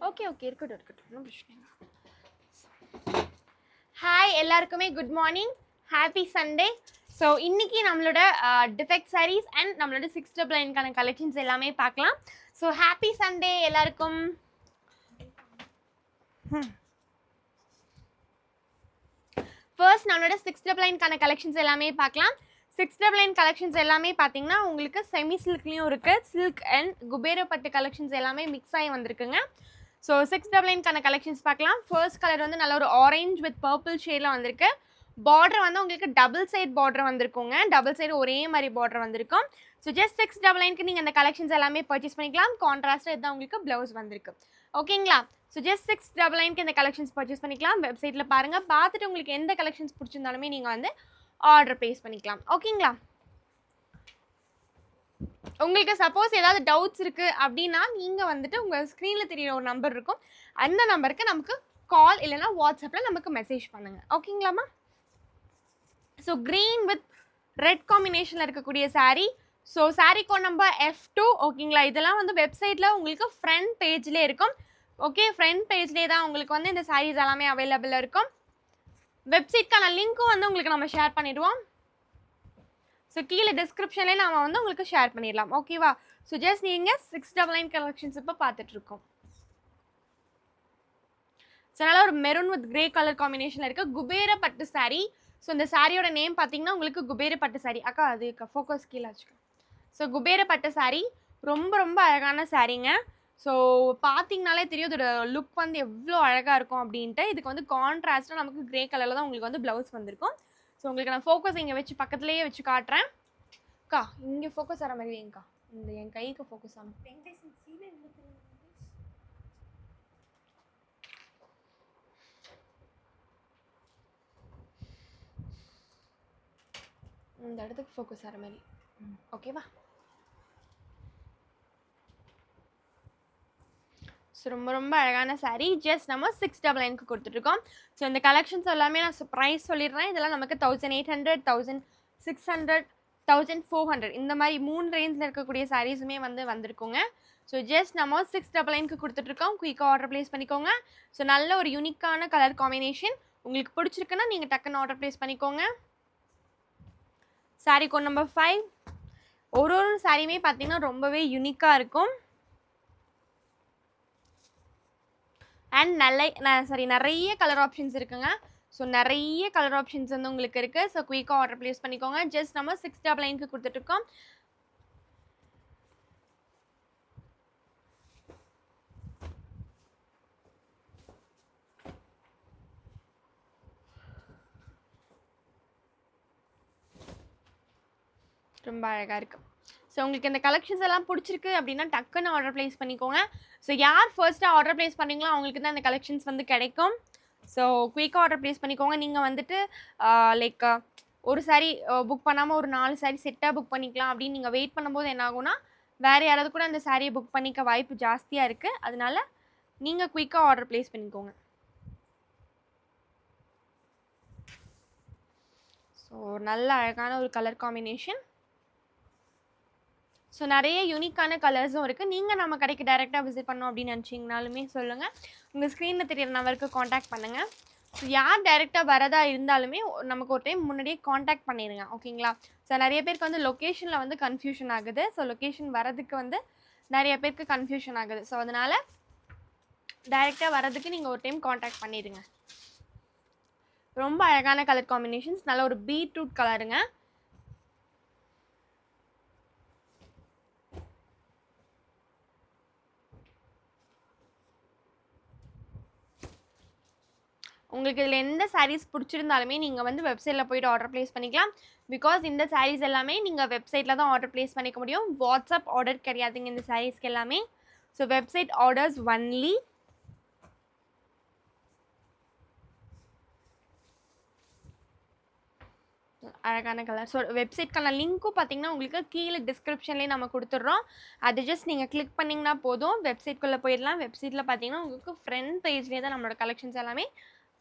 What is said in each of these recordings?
Okay okay இருக்கட்டும் இருக்கட்டும், ஒன்றும் பிரச்சனை இல்லை. ஹாய் எல்லாருக்குமே good morning, happy Sunday. So இன்னைக்கு நம்மளோட டிஃபெக்ட் சாரீஸ் அண்ட் நம்மளோட 699க்கான கலெக்ஷன்ஸ் எல்லாமே பார்க்கலாம். ஸோ ஹாப்பி சண்டே எல்லாருக்கும். ஃபர்ஸ்ட் நம்மளோட 699க்கான கலெக்ஷன்ஸ் எல்லாமே பார்க்கலாம். 699 கலெக்ஷன்ஸ் எல்லாமே பார்த்தீங்கன்னா உங்களுக்கு செமி சில்க்லேயும் இருக்குது, சில்க் அண்ட் குபேரப்பட்டு கலெக்ஷன்ஸ் எல்லாமே மிக்ஸ் ஆகி வந்திருக்குங்க. ஸோ 699க்கான கலெக்ஷன்ஸ் பார்க்கலாம். ஃபர்ஸ்ட் கலர் வந்து நல்ல ஒரு ஆரஞ்ச் வித் பர்பிள் ஷேடில் வந்திருக்கு. பார்டர் வந்து உங்களுக்கு டபுள் சைட் பார்டர் வந்திருக்குங்க, டபுள் சைடு ஒரே மாதிரி பார்டர் வந்திருக்கும். ஸோ ஜஸ்ட் 699க்கு நீங்கள் அந்த கலெக்ஷன்ஸ் எல்லாமே பர்ச்சேஸ் பண்ணிக்கலாம். கான்ட்ராஸ்ட்டாக இதுதான் உங்களுக்கு ப்ளவுஸ் வந்திருக்கு. ஓகேங்களா? ஸோ ஜஸ்ட் 699க்கு இந்த கலெக்ஷன்ஸ் பர்ச்சேஸ் பண்ணிக்கலாம். வெப்சைட்டில் பாருங்கள், பார்த்துட்டு உங்களுக்கு எந்த கலெக்ஷன்ஸ் பிடிச்சிருந்தாலுமே நீங்கள் வந்து ஆர்டர் ப்ளேஸ் பண்ணிக்கலாம். ஓகேங்களா? உங்களுக்கு சப்போஸ் ஏதாவது டவுட்ஸ் இருக்குது அப்படின்னா நீங்கள் வந்துட்டு உங்கள் ஸ்க்ரீனில் தெரியிற ஒரு நம்பர் இருக்கும், அந்த நம்பருக்கு நமக்கு கால் இல்லைனா வாட்ஸ்அப்பில் நமக்கு மெசேஜ் பண்ணுங்கள். ஓகேங்களாம்மா? ஸோ க்ரீன் வித் ரெட் காம்பினேஷனில் இருக்கக்கூடிய sari. So sari code number F2. ஓகேங்களா? இதெல்லாம் வந்து வெப்சைட்டில் உங்களுக்கு ஃப்ரண்ட் பேஜ்லேயே இருக்கும். ஓகே, ஃப்ரண்ட் பேஜ்லேயே தான் உங்களுக்கு வந்து இந்த சாரீஸ் எல்லாமே அவைலபிளாக இருக்கும். வெப்சைட்க்கான லிங்க்கும் வந்து உங்களுக்கு நம்ம ஷேர் பண்ணிடுவோம். ஸோ கீழே டிஸ்கிரிப்ஷன்லேயே நம்ம வந்து உங்களுக்கு ஷேர் பண்ணிடலாம். ஓகேவா? ஸோ ஜஸ்ட் நீங்கள் 699 கலெக்ஷன்ஸ் இப்போ பார்த்துட்ருக்கோம். ஸோ நல்லா ஒரு மெரூன் வித் கிரே கலர் காம்பினேஷனில் இருக்குது குபேர பட்டு சாரீ. ஸோ இந்த சாரியோட நேம் பார்த்தீங்கன்னா உங்களுக்கு குபேர பட்டு சாரீ. அக்கா அது ஃபோக்கஸ் கீழே வச்சுக்கோ. ஸோ குபேர பட்டு சாரீ ரொம்ப ரொம்ப அழகான சாரீங்க. ஸோ பார்த்தீங்கனாலே தெரியும் இதோட லுக் வந்து எவ்வளோ அழகாக இருக்கும் அப்படின்ட்டு. இதுக்கு வந்து கான்ட்ராஸ்ட்டாக நமக்கு கிரே கலரில் தான் உங்களுக்கு வந்து ப்ளவுஸ் வந்திருக்கும். ஸோ உங்களுக்கு நான் ஃபோக்கஸ் இங்கே வச்சு பக்கத்துலேயே வச்சு காட்டுறேன். அக்கா இங்கே ஃபோக்கஸ் ஆகிற மாதிரி வைங்கக்கா, இந்த என் கைக்கு ஃபோக்கஸ் ஆகும். இந்த இடத்துக்கு ஃபோக்கஸ் ஆகிற மாதிரி. ஓகேவா? ஸோ ரொம்ப ரொம்ப அழகான சாரீ. ஜஸ்ட் நம்ம 699க்கு கொடுத்துட்ருக்கோம். ஸோ இந்த கலெக்ஷன்ஸ் எல்லாமே நான் ப்ரைஸ் சொல்லிடுறேன். இதெல்லாம் நமக்கு 1800, 1600, 1400 இந்த மாதிரி 3 ரேஞ்சில் இருக்கக்கூடிய சாரீஸுமே வந்து வந்திருக்குங்க. ஸோ ஜஸ்ட் நம்ம 699க்கு கொடுத்துட்ருக்கோம். குயிக்காக ஆர்டர் ப்ளேஸ் பண்ணிக்கோங்க. ஸோ நல்ல ஒரு யூனிக்கான கலர் காம்பினேஷன். உங்களுக்கு பிடிச்சிருக்குன்னா நீங்கள் டக்குன்னு ஆர்டர் ப்ளேஸ் பண்ணிக்கோங்க. Sari code number 5. ஒரு சாரியுமே பார்த்தீங்கன்னா ரொம்பவே யூனிக்காக இருக்கும். அண்ட் நிறைய கலர் ஆப்ஷன்ஸ் இருக்குங்க. ஸோ நிறைய கலர் ஆப்ஷன்ஸ் வந்து உங்களுக்கு இருக்குது. ஸோ குயிக்காக ஆர்டர் ப்ளேஸ் பண்ணிக்கோங்க. ஜஸ்ட் நம்ம 699க்கு கொடுத்துட்ருக்கோம். ரொம்ப அழகாக இருக்குது. ஸோ உங்களுக்கு இந்த கலெக்ஷன்ஸ் எல்லாம் பிடிச்சிருக்கு அப்படின்னா டக்குன்னு ஆர்டர் ப்ளேஸ் பண்ணிக்கோங்க. ஸோ யார் ஃபர்ஸ்ட்டாக ஆர்டர் ப்ளேஸ் பண்ணிங்களோ அவங்களுக்கு தான் இந்த கலெக்ஷன்ஸ் வந்து கிடைக்கும். ஸோ குயிக்காக ஆர்டர் ப்ளேஸ் பண்ணிக்கோங்க. நீங்கள் வந்துட்டு லைக் ஒரு சாரீ புக் பண்ணாமல் ஒரு 4 சாரீ செட்டாக புக் பண்ணிக்கலாம் அப்படின்னு நீங்கள் வெயிட் பண்ணும்போது என்ன ஆகும்னா வேறு யாராவது கூட அந்த சாரியை புக் பண்ணிக்க வாய்ப்பு ஜாஸ்தியாக இருக்குது. அதனால நீங்கள் குயிக்காக ஆர்டர் ப்ளேஸ் பண்ணிக்கோங்க. ஸோ நல்ல அழகான ஒரு கலர் காம்பினேஷன். ஸோ நிறைய யூனிக்கான கலர்ஸும் இருக்குது. நீங்கள் நம்ம கடைக்கு டைரெக்டாக விசிட் பண்ணோம் அப்படின்னு நினச்சிங்கனாலுமே சொல்லுங்கள். உங்கள் ஸ்க்ரீனில் தெரியிற நம்பருக்கு காண்டாக்ட் பண்ணுங்கள். ஸோ யார் டைரெக்டாக வரதா இருந்தாலுமே நமக்கு ஒரு டைம் முன்னாடியே காண்டாக்ட் பண்ணிடுங்க. ஓகேங்களா? ஸோ நிறைய பேருக்கு வந்து லொக்கேஷனில் வந்து கன்ஃபியூஷன் ஆகுது. ஸோ லொக்கேஷன் வரதுக்கு வந்து நிறைய பேருக்கு கன்ஃபியூஷன் ஆகுது. ஸோ அதனால் டைரெக்டாக வரதுக்கு நீங்கள் ஒரு டைம் காண்டாக்ட் பண்ணிடுங்க. ரொம்ப அழகான கலர் காம்பினேஷன்ஸ். நல்ல ஒரு பீட்ரூட் கலருங்க. உங்களுக்கு இதில் எந்த சாரீஸ் பிடிச்சிருந்தாலுமே நீங்கள் வந்து வெப்சைட்டில் போய்ட்டு ஆர்டர் ப்ளேஸ் பண்ணிக்கலாம். பிகாஸ் இந்த சாரீஸ் எல்லாமே நீங்கள் வெப்சைட்டில் தான் ஆர்டர் ப்ளேஸ் பண்ணிக்க முடியும். வாட்ஸ்அப் ஆர்டர் கிடையாதுங்க இந்த சாரீஸ்க்கு எல்லாமே. So website orders only. அழகான கலர். ஸோ வெப்சைட்க்கான லிங்க்கும் பார்த்தீங்கன்னா உங்களுக்கு கீழே டிஸ்கிரிப்ஷன்லேயே நம்ம கொடுத்துட்றோம். அது ஜஸ்ட் நீங்கள் கிளிக் பண்ணிங்கன்னா போதும், வெப்சைட்குள்ளே போயிடலாம். வெப்சைட்டில் பார்த்தீங்கன்னா உங்களுக்கு ஃப்ரண்ட் பேஜ்லேயே தான் நம்மளோட கலெக்ஷன்ஸ் எல்லாமே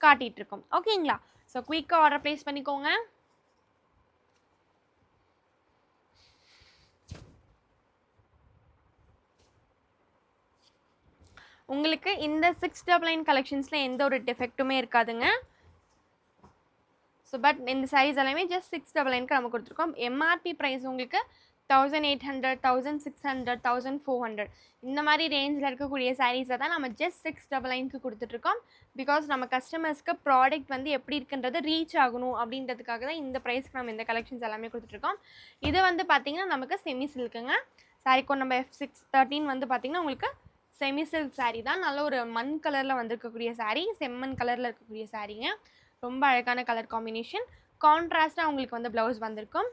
காட்டிகிட்ருக்கோம். ஓகேங்களா? ஸோ குயிக்காக ஆர்டர் ப்ளேஸ் பண்ணிக்கோங்க. உங்களுக்கு இந்த 699 கலெக்ஷன்ஸ்ல எந்த ஒரு டிஃபெக்ட்டுமே இருக்காதுங்க. ஸோ பட் இந்த சாரீஸ் எல்லாமே ஜஸ்ட் 699க்கு நம்ம கொடுத்துருக்கோம். எம்ஆர்பி ப்ரைஸ் உங்களுக்கு 1800, 1600, 1400 இந்த மாதிரி ரேஞ்சில் இருக்கக்கூடிய சாரீஸை தான் நம்ம ஜஸ்ட் 699க்கு கொடுத்துட்ருக்கோம். பிகாஸ் நம்ம கஸ்டமர்ஸ்க்கு ப்ராடக்ட் வந்து எப்படி இருக்குன்றது ரீச் ஆகணும் அப்படின்றதுக்காக தான் இந்த ப்ரைஸ்க்கு நம்ம இந்த கலெக்ஷன்ஸ் எல்லாமே கொடுத்துட்ருக்கோம். இது வந்து பார்த்திங்கன்னா நமக்கு செமி சில்க்குங்க. சாரீ கோட் நம்ம F613 வந்து பார்த்திங்கன்னா உங்களுக்கு செமி சில்க் சாரீ தான். நல்ல ஒரு மண் கலரில் வந்திருக்கக்கூடிய சாரீ, செம்மண் கலரில் இருக்கக்கூடிய சாரீங்க. ரொம்ப அழகான கலர் காம்பினேஷன். கான்ட்ராஸ்டாக உங்களுக்கு வந்து ப்ளவுஸ் வந்திருக்கும்.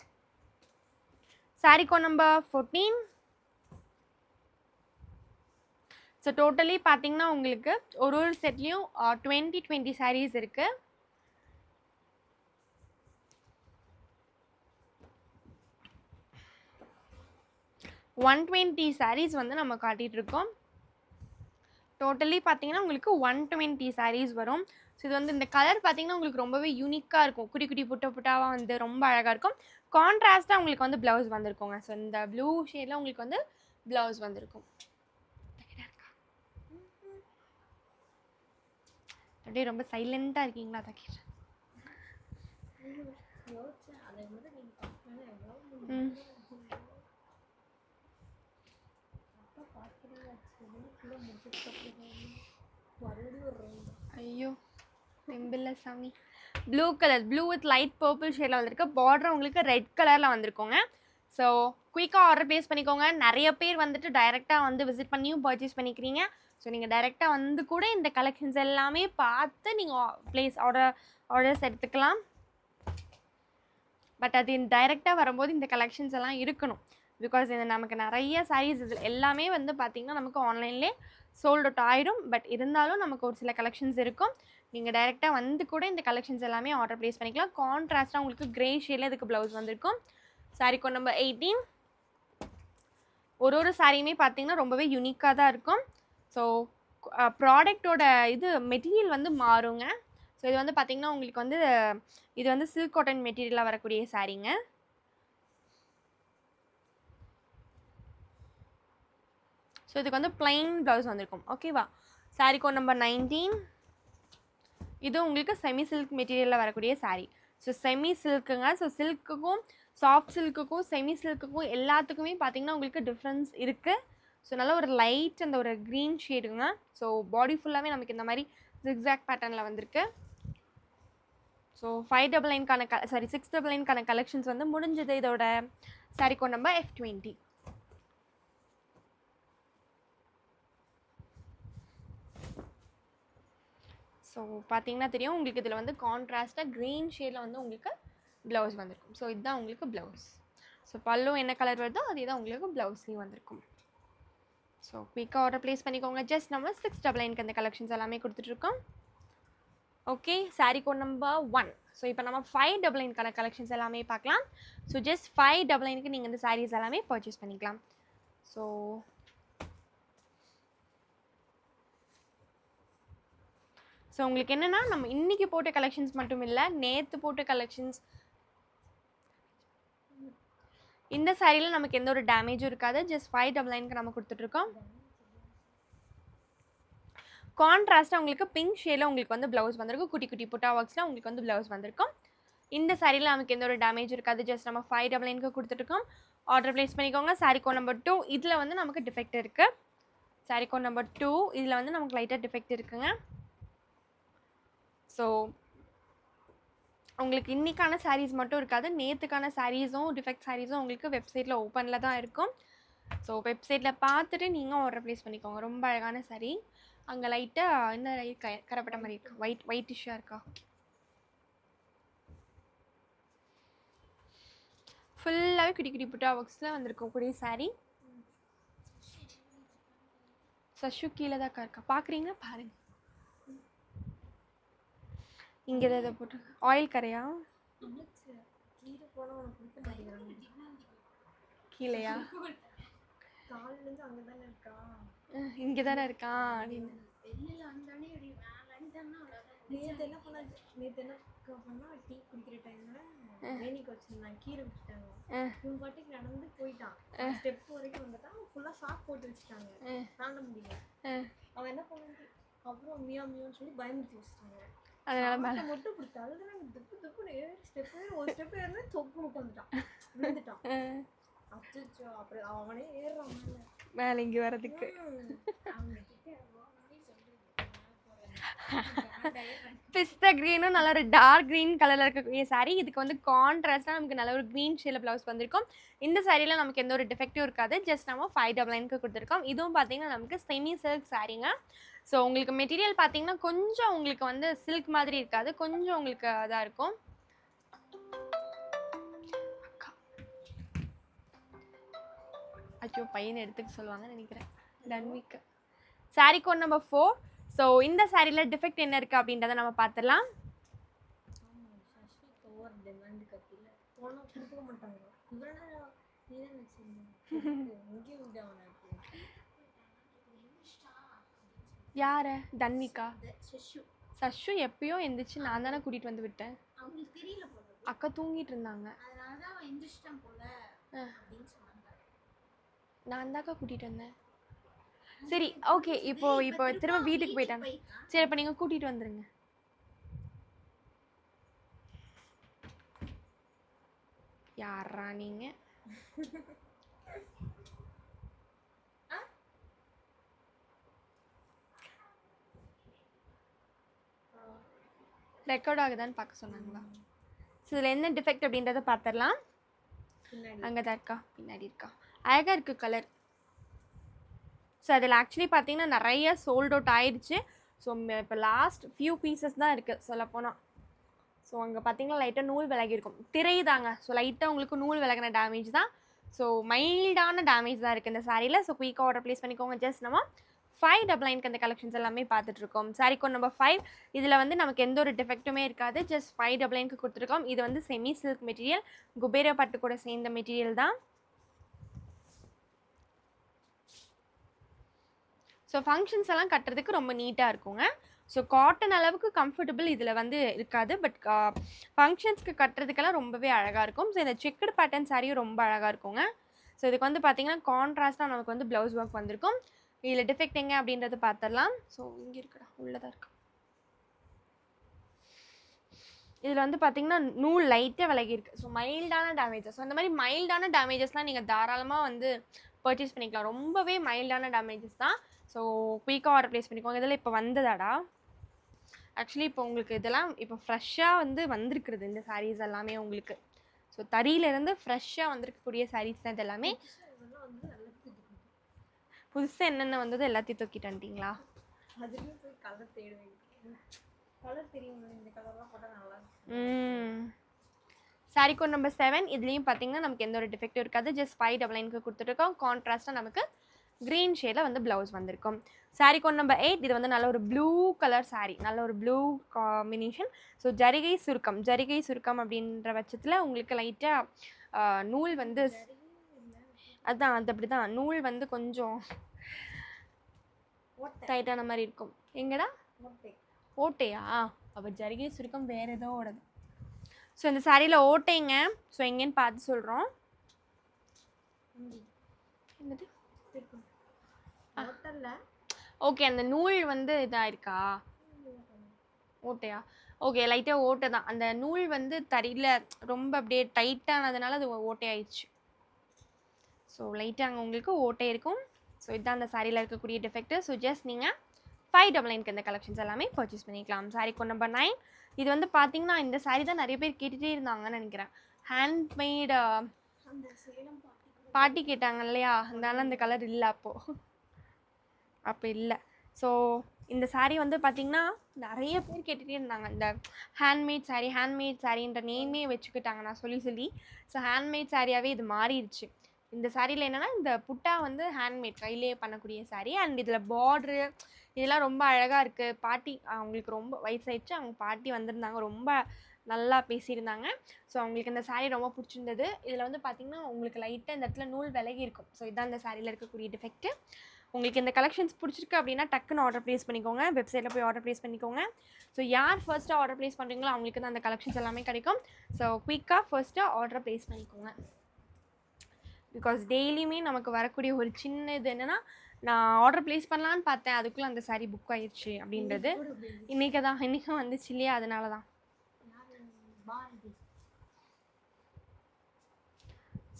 Sari code number 14. So totally பார்த்தீங்கன்னா உங்களுக்கு ஒரு செட்லேயும் 20 சாரீஸ் இருக்கு. ஒன் 120 சாரீஸ் வந்து நம்ம காட்டிகிட்டு இருக்கோம். டோட்டலி பார்த்தீங்கன்னா உங்களுக்கு 120 சாரீஸ் வரும். ஸோ இது வந்து இந்த கலர் பார்த்தீங்கன்னா உங்களுக்கு ரொம்பவே யூனிக்காக இருக்கும். குட்டி குட்டி புட்டாவாக வந்து ரொம்ப அழகாக இருக்கும். கான்ட்ராஸ்ட்டாக உங்களுக்கு வந்து ப்ளவுஸ் வந்திருக்குங்க. ஸோ இந்த ப்ளூ ஷேடில் உங்களுக்கு வந்து ப்ளவுஸ் வந்திருக்கும். அப்படியே ரொம்ப சைலண்ட்டாக இருக்கீங்களா தக்கீர்? ஐயோ தெம்பில்ல சாமி. Blue colour, blue with light purple ஷேடில் வந்திருக்கு. பார்டர் உங்களுக்கு ரெட் கலரில் வந்திருக்கோங்க. ஸோ குயிக்காக ஆர்டர் ப்ளேஸ் பண்ணிக்கோங்க. நிறைய பேர் வந்துட்டு டைரெக்டாக வந்து விசிட் பண்ணியும் பர்ச்சேஸ் பண்ணிக்கிறீங்க. ஸோ நீங்கள் டைரெக்டாக வந்து கூட இந்த கலெக்ஷன்ஸ் எல்லாமே பார்த்து நீங்கள் ஆர்டர்ஸ் எடுத்துக்கலாம். பட் அது டைரெக்டாக வரும்போது இந்த கலெக்ஷன்ஸ் எல்லாம் இருக்கணும். பிகாஸ் இது நமக்கு நிறைய சாரீஸ் இதில் எல்லாமே வந்து பார்த்திங்கன்னா நமக்கு ஆன்லைன்லேயே சோல்ட் அவுட் ஆகிடும். பட் இருந்தாலும் நமக்கு ஒரு சில கலெக்ஷன்ஸ் இருக்கும். நீங்கள் டைரெக்டாக வந்து கூட இந்த கலெக்ஷன்ஸ் எல்லாமே ஆர்டர் ப்ளேஸ் பண்ணிக்கலாம். கான்ட்ராஸ்ட்டாக உங்களுக்கு க்ரே ஷேடில் இதுக்கு ப்ளவுஸ் வந்திருக்கும். Sari code number 18. ஒரு சாரியுமே பார்த்தீங்கன்னா ரொம்பவே யூனிக்காக தான் இருக்கும். ஸோ ப்ராடக்டோட இது மெட்டீரியல் வந்து மாறுங்க. ஸோ இது வந்து பார்த்திங்கன்னா உங்களுக்கு வந்து இது வந்து சில்க் காட்டன் மெட்டீரியலாக வரக்கூடிய சாரீங்க. ஸோ இதுக்கு வந்து பிளைன் ப்ளவுஸ் வந்திருக்கும். ஓகேவா? Sari code number 19. இது உங்களுக்கு செமி சில்க் மெட்டீரியலில் வரக்கூடிய சாரீ. ஸோ செமி சில்க்குங்க. ஸோ சில்க்குக்கும் சாஃப்ட் சில்க்குக்கும் செமி சில்க்குக்கும் எல்லாத்துக்குமே பார்த்தீங்கன்னா உங்களுக்கு டிஃப்ரென்ஸ் இருக்குது. ஸோ நல்ல ஒரு லைட் அந்த ஒரு க்ரீன் ஷேடுங்க. ஸோ பாடி ஃபுல்லாகவே நமக்கு இந்த மாதிரி ஜிக்ஸாக் பேட்டர்னில் வந்திருக்கு. ஸோ 599க்கான 699க்கான கலெக்ஷன்ஸ் வந்து முடிஞ்சது. இதோட sari code number F20. So பார்த்தீங்கன்னா தெரியும் உங்களுக்கு இதில் வந்து கான்ட்ராஸ்ட்டாக க்ரீன் ஷேடில் வந்து உங்களுக்கு ப்ளவுஸ் வந்திருக்கும். ஸோ இதுதான் உங்களுக்கு ப்ளவுஸ். ஸோ பல்லும் என்ன கலர் வருதோ அதே தான் உங்களுக்கு ப்ளவுஸ்லேயும் வந்திருக்கும். ஸோ குயிக்காக ஆர்டர் ப்ளேஸ் பண்ணிக்கோங்க. ஜஸ்ட் நம்ம 699க்கு அந்த கலெக்ஷன்ஸ் எல்லாமே கொடுத்துட்ருக்கோம். Okay, sari code number 1. So இப்போ நம்ம 599க்கான கலெக்ஷன்ஸ் எல்லாமே பார்க்கலாம். ஸோ ஜஸ்ட் 599க்கு நீங்கள் இந்த சாரீஸ் எல்லாமே பர்ச்சேஸ் பண்ணிக்கலாம். ஸோ உங்களுக்கு என்னென்னா நம்ம இன்றைக்கி போட்ட கலெக்ஷன்ஸ் மட்டும் இல்லை, நேற்று போட்ட கலெக்ஷன்ஸ். இந்த சாரியில் நமக்கு எந்த ஒரு டேமேஜும் இருக்காது. ஜஸ்ட் 599க்கு நம்ம கொடுத்துட்ருக்கோம். கான்ட்ராஸ்ட்டாக உங்களுக்கு பிங்க் ஷேடில் உங்களுக்கு வந்து ப்ளவுஸ் வந்திருக்கும். குட்டி குட்டி புட்டா ஒர்க்ஸில் உங்களுக்கு வந்து ப்ளவுஸ் வந்திருக்கும். இந்த சாரியில் நமக்கு எந்த ஒரு டேமேஜ் இருக்காது. ஜஸ்ட் நம்ம 599க்கு கொடுத்துட்ருக்கோம். ஆர்டர் ப்ளேஸ் பண்ணிக்கோங்க. Sari code number 2. இதில் வந்து நமக்கு டிஃபெக்ட் இருக்குது. சாரீ கோட் நம்பர் 2 இதில் வந்து நமக்கு லைட்டாக டிஃபெக்ட் இருக்குங்க. ஸோ உங்களுக்கு இன்றைக்கான சாரீஸ் மட்டும் இருக்காது, நேற்றுக்கான சாரீஸும் டிஃபெக்ட் சாரீஸும் உங்களுக்கு வெப்சைட்டில் ஓப்பனில் தான் இருக்கும். ஸோ வெப்சைட்டில் பார்த்துட்டு நீங்கள் ஆர்டர் ப்ளேஸ் பண்ணிக்கோங்க. ரொம்ப அழகான சாரீ. அங்கே லைட்டாக இந்த கரப்பட்ட மாதிரி இருக்கா, ஒயிட்டிஷாக இருக்கா. ஃபுல்லாகவே குட்டி குட்டி புட்டா ஒர்க்ஸில் வந்திருக்கும் கூடிய சாரீ. சஷு கீழே தான் இருக்கா, பார்க்குறீங்க பாருங்கள். இங்கே எதை போட்டு ஆயில் கரையா கீழையா இங்கே தானே இருக்கா அப்படின்னு. நேத்து என்ன பண்ணா டீ குடிக்கிற டைம்ல வேணிக்கு வச்சிருந்தாங்க கீரை விட்டுட்டாங்க இவன் பாட்டுக்கு நடந்து போயிட்டான் ஸ்டெப் வரைக்கும் வந்துட்டான் ஃபுல்லா சாக் போட்டு வச்சுட்டாங்க தாண்ட முடியல அவன் என்ன பண்ணான் அப்புறம் மியா மியான்னு சொல்லி பயமுறுத்தி வச்சுட்டாங்க அதனால மேல மட்டும் இப்படி தள்ளுறாங்க துப்பு துப்புன்னு ஸ்டெப் ஒரு ஸ்டெப் ஏறினா தொப்பு உட்காந்துட்டான் விழுந்துட்டான் அச்சோ அப்புறம் அவனே ஏறுறான் மேலே இங்கே வரதுக்கு பிஸ்தா க்ரீனும் நல்ல ஒரு டார்க் க்ரீன் கலரில் இருக்கக்கூடிய சாரீ. இதுக்கு வந்து கான்ட்ராஸ்டாக நமக்கு நல்ல ஒரு க்ரீன் ஷேடில் ப்ளவுஸ் வந்திருக்கும். இந்த சாரியில் நமக்கு எந்த ஒரு டிஃபெக்டிவ் இருக்காது. ஜஸ்ட் நம்ம 599க்கு கொடுத்துருக்கோம். இதுவும் பார்த்தீங்கன்னா நமக்கு செமி சில்க் சாரீங்க. ஸோ உங்களுக்கு மெட்டீரியல் பார்த்தீங்கன்னா கொஞ்சம் உங்களுக்கு வந்து சில்க் மாதிரி இருக்காது, கொஞ்சம் உங்களுக்கு அதாக இருக்கும். ஐயோ பையனை எடுத்துக்க சொல்லுவாங்கன்னு நினைக்கிறேன். டன்விக்கு சாரீ கோட் நம்பர் 4. ஸோ இந்த சாரியில் டிஃபெக்ட் என்ன இருக்குது அப்படின்றத நம்ம பார்த்துடலாம். யார? தன்விகா. சஷு எப்பயோ எந்திரிச்சு நான் தானே கூட்டிகிட்டு வந்து விட்டேன். அக்கா தூங்கிட்டு இருந்தாங்க, நான் தாக்கா கூட்டிகிட்டு வந்தேன். சரி ஓகே, இப்போ திரும்ப வீட்டுக்கு போயிட்டாங்க. சரி இப்போ நீங்கள் கூட்டிகிட்டு வந்துடுங்க. யாரா நீங்கள்? ரெக்கார்ட் ஆகுதான்னு பார்க்க சொன்னாங்களா? ஸோ இதில் என்ன டிஃபெக்ட் அப்படின்றத பார்த்துடலாம். அங்கே தான் இருக்கா, பின்னாடி இருக்கா. அழகாக இருக்குது கலர். ஸோ அதில் ஆக்சுவலி பார்த்தீங்கன்னா நிறைய சோல்ட் அவுட் ஆயிடுச்சு. ஸோ இப்போ லாஸ்ட் ஃபியூ பீசஸ் தான் இருக்குது சொல்லப்போனால். ஸோ அங்கே பார்த்தீங்கன்னா லைட்டாக நூல் விலகிருக்கும், திரையுதாங்க. ஸோ லைட்டாக உங்களுக்கு நூல் விலகின டேமேஜ் தான். ஸோ மைல்டான டேமேஜ் தான் இருக்குது இந்த சாரியில். ஸோ குயிக்காக ஆர்டர் ப்ளேஸ் பண்ணிக்கோங்க. ஜஸ்ட் நம்ம 599க்கு அந்த கலெக்ஷன்ஸ் எல்லாமே பார்த்துட்ருக்கோம். Sari code number 5. இதில் வந்து நமக்கு எந்த ஒரு டிஃபெக்ட்டுமே இருக்காது. ஜஸ்ட் 599க்கு கொடுத்துருக்கோம். இது வந்து செமி சில்க் மெட்டீரியல், குபேர பட்டு கூட சேர்ந்த மெட்டீரியல் தான். ஸோ ஃபங்க்ஷன்ஸ் எல்லாம் கட்டுறதுக்கு ரொம்ப நீட்டாக இருக்குங்க. ஸோ காட்டன் அளவுக்கு கம்ஃபர்டபுள் இதில் வந்து இருக்காது, பட் ஃபங்க்ஷன்ஸ்க்கு கட்டுறதுக்கெல்லாம் ரொம்பவே அழகாக இருக்கும். ஸோ இந்த செக்குடு பேட்டர்ன் சாரியும் ரொம்ப அழகாக இருக்குங்க. ஸோ இதுக்கு வந்து பார்த்திங்கன்னா கான்ட்ராஸ்ட்டாக நமக்கு வந்து ப்ளவுஸ் ஒர்க் வந்திருக்கும். இதில் டிஃபெக்ட் எங்கே அப்படின்றத பார்த்துடலாம். ஸோ இங்கே இருக்குடா, உள்ளதாக இருக்கு. இதில் வந்து பார்த்திங்கன்னா நூல் லைட்டாக விலகி இருக்குது. ஸோ மைல்டான டேமேஜஸ். ஸோ அந்த மாதிரி மைல்டான டேமேஜஸ்லாம் நீங்கள் தாராளமாக வந்து பர்ச்சேஸ் பண்ணிக்கலாம். ரொம்பவே மைல்டான டேமேஜஸ் தான். ஸோ குயிக்காக ஆர்டர் ப்ளேஸ் பண்ணிக்கோங்க. இதெல்லாம் இப்போ வந்ததாடா. ஆக்சுவலி இப்போ உங்களுக்கு இதெல்லாம் இப்போ ஃப்ரெஷ்ஷாக வந்து வந்திருக்குறது இந்த சாரீஸ் எல்லாமே உங்களுக்கு. ஸோ தறியிலேருந்து ஃப்ரெஷ்ஷாக வந்திருக்கக்கூடிய சாரீஸ் தான் இது எல்லாமே. புதுசாக என்னென்ன வந்தது எல்லாத்தையும் தூக்கிட்டு வந்துட்டீங்களா? அதுலேயும் போய் கலர் தேடுவேன். கலர் தெரியும், இந்த கலர்லாம் போட்டால் நல்லா சாரி கோட் நம்பர் 7. இதுலேயும் பார்த்தீங்கன்னா நமக்கு எந்த ஒரு டிஃபெக்டும் இருக்காது. ஜஸ்ட் 599க்கு கொடுத்துருக்கோம். கான்ட்ராஸ்ட்டாக நமக்கு க்ரீன் ஷேடில் வந்து ப்ளவுஸ் வந்திருக்கும். Sorry code number 8. இது வந்து நல்ல ஒரு ப்ளூ கலர் சாரீ, நல்ல ஒரு ப்ளூ காம்பினேஷன். ஸோ ஜரிகை சுருக்கம் அப்படின்ற பட்சத்தில் உங்களுக்கு லைட்டாக நூல் வந்து அதான் அது அப்படி தான் நூல் வந்து கொஞ்சம் டைட்டான மாதிரி இருக்கும். எங்கடா ஓட்டையா? அப்போ ஜரிகை சுருக்கம் வேறு ஏதோ ஓடுது. ஸோ இந்த சாரியில் ஓட்டைங்க. ஸோ எங்கேன்னு பார்த்து சொல்கிறோம். என்னது ஓகே, அந்த நூல் வந்து இதாக இருக்கா? ஓட்டையா? ஓகே, லைட்டாக ஓட்டை தான். அந்த நூல் வந்து தறியில் ரொம்ப அப்படியே டைட்டானதுனால அது ஓட்டையாயிடுச்சு. ஸோ லைட்டாக அங்கே உங்களுக்கு ஓட்டை இருக்கும். ஸோ இதுதான் அந்த சாரியில் இருக்கக்கூடிய டிஃபெக்ட்டு. ஸோ ஜஸ்ட் நீங்கள் 599க்கு இந்த கலெக்ஷன்ஸ் எல்லாமே பர்ச்சேஸ் பண்ணிக்கலாம். Sorry code number 9. இது வந்து பார்த்தீங்கன்னா இந்த சாரி தான் நிறைய பேர் கேட்டுகிட்டே இருந்தாங்கன்னு நினைக்கிறேன். ஹேண்ட்மேடு பாட்டி கேட்டாங்க இல்லையா, அதனால அந்த கலர் இல்லை அப்போ இல்லை. ஸோ இந்த சாரீ வந்து பார்த்திங்கன்னா நிறைய பேர் கேட்டுகிட்டே இருந்தாங்க. இந்த ஹேண்ட்மேட் சாரீன்ற நேமே வச்சுக்கிட்டாங்க நான் சொல்லி. ஸோ ஹேண்ட்மேட் சாரியாகவே இது மாறிடுச்சு. இந்த சாரியில் என்னென்னா இந்த புட்டா வந்து ஹேண்ட்மேட் கையிலே பண்ணக்கூடிய சாரீ. அண்ட் இதில் பார்ட்ரு இதெல்லாம் ரொம்ப அழகாக இருக்குது. பாட்டி அவங்களுக்கு ரொம்ப வயசாயிடுச்சு, அவங்க பாட்டி வந்திருந்தாங்க, ரொம்ப நல்லா பேசியிருந்தாங்க. ஸோ அவங்களுக்கு இந்த சாரீ ரொம்ப பிடிச்சிருந்தது. இதில் வந்து பார்த்திங்கன்னா உங்களுக்கு லைட்டாக இந்த இடத்துல நூல் விலகி இருக்கும். ஸோ இதுதான் இந்த சாரியில் இருக்கக்கூடிய டிஃபெக்ட்டு. உங்களுக்கு இந்த கலெக்ஷன்ஸ் பிடிச்சிருக்கு அப்படின்னா டக்குன்னு ஆர்டர் ப்ளேஸ் பண்ணிக்கோங்க, வெப்சைட்டில் போய் ஆர்டர் ப்ளேஸ் பண்ணிக்கோங்க. ஸோ யார் ஃபர்ஸ்ட்டாக ஆர்டர் ப்ளேஸ் பண்ணுறீங்களோ அவங்களுக்கு தான் அந்த கலெக்ஷன்ஸ் எல்லாமே கிடைக்கும். ஸோ குயிக்காக ஃபர்ஸ்ட்டாக ஆர்டர் ப்ளேஸ் பண்ணிக்கோங்க. பிகாஸ் டெய்லியுமே நமக்கு வரக்கூடிய ஒரு சின்ன இது என்னென்னா, நான் ஆர்டர் ப்ளேஸ் பண்ணலான்னு பார்த்தேன், அதுக்குள்ளே அந்த சாரீ புக் ஆயிடுச்சு அப்படின்றது இன்றைக்கும் வந்துச்சு இல்லையா, அதனால தான்.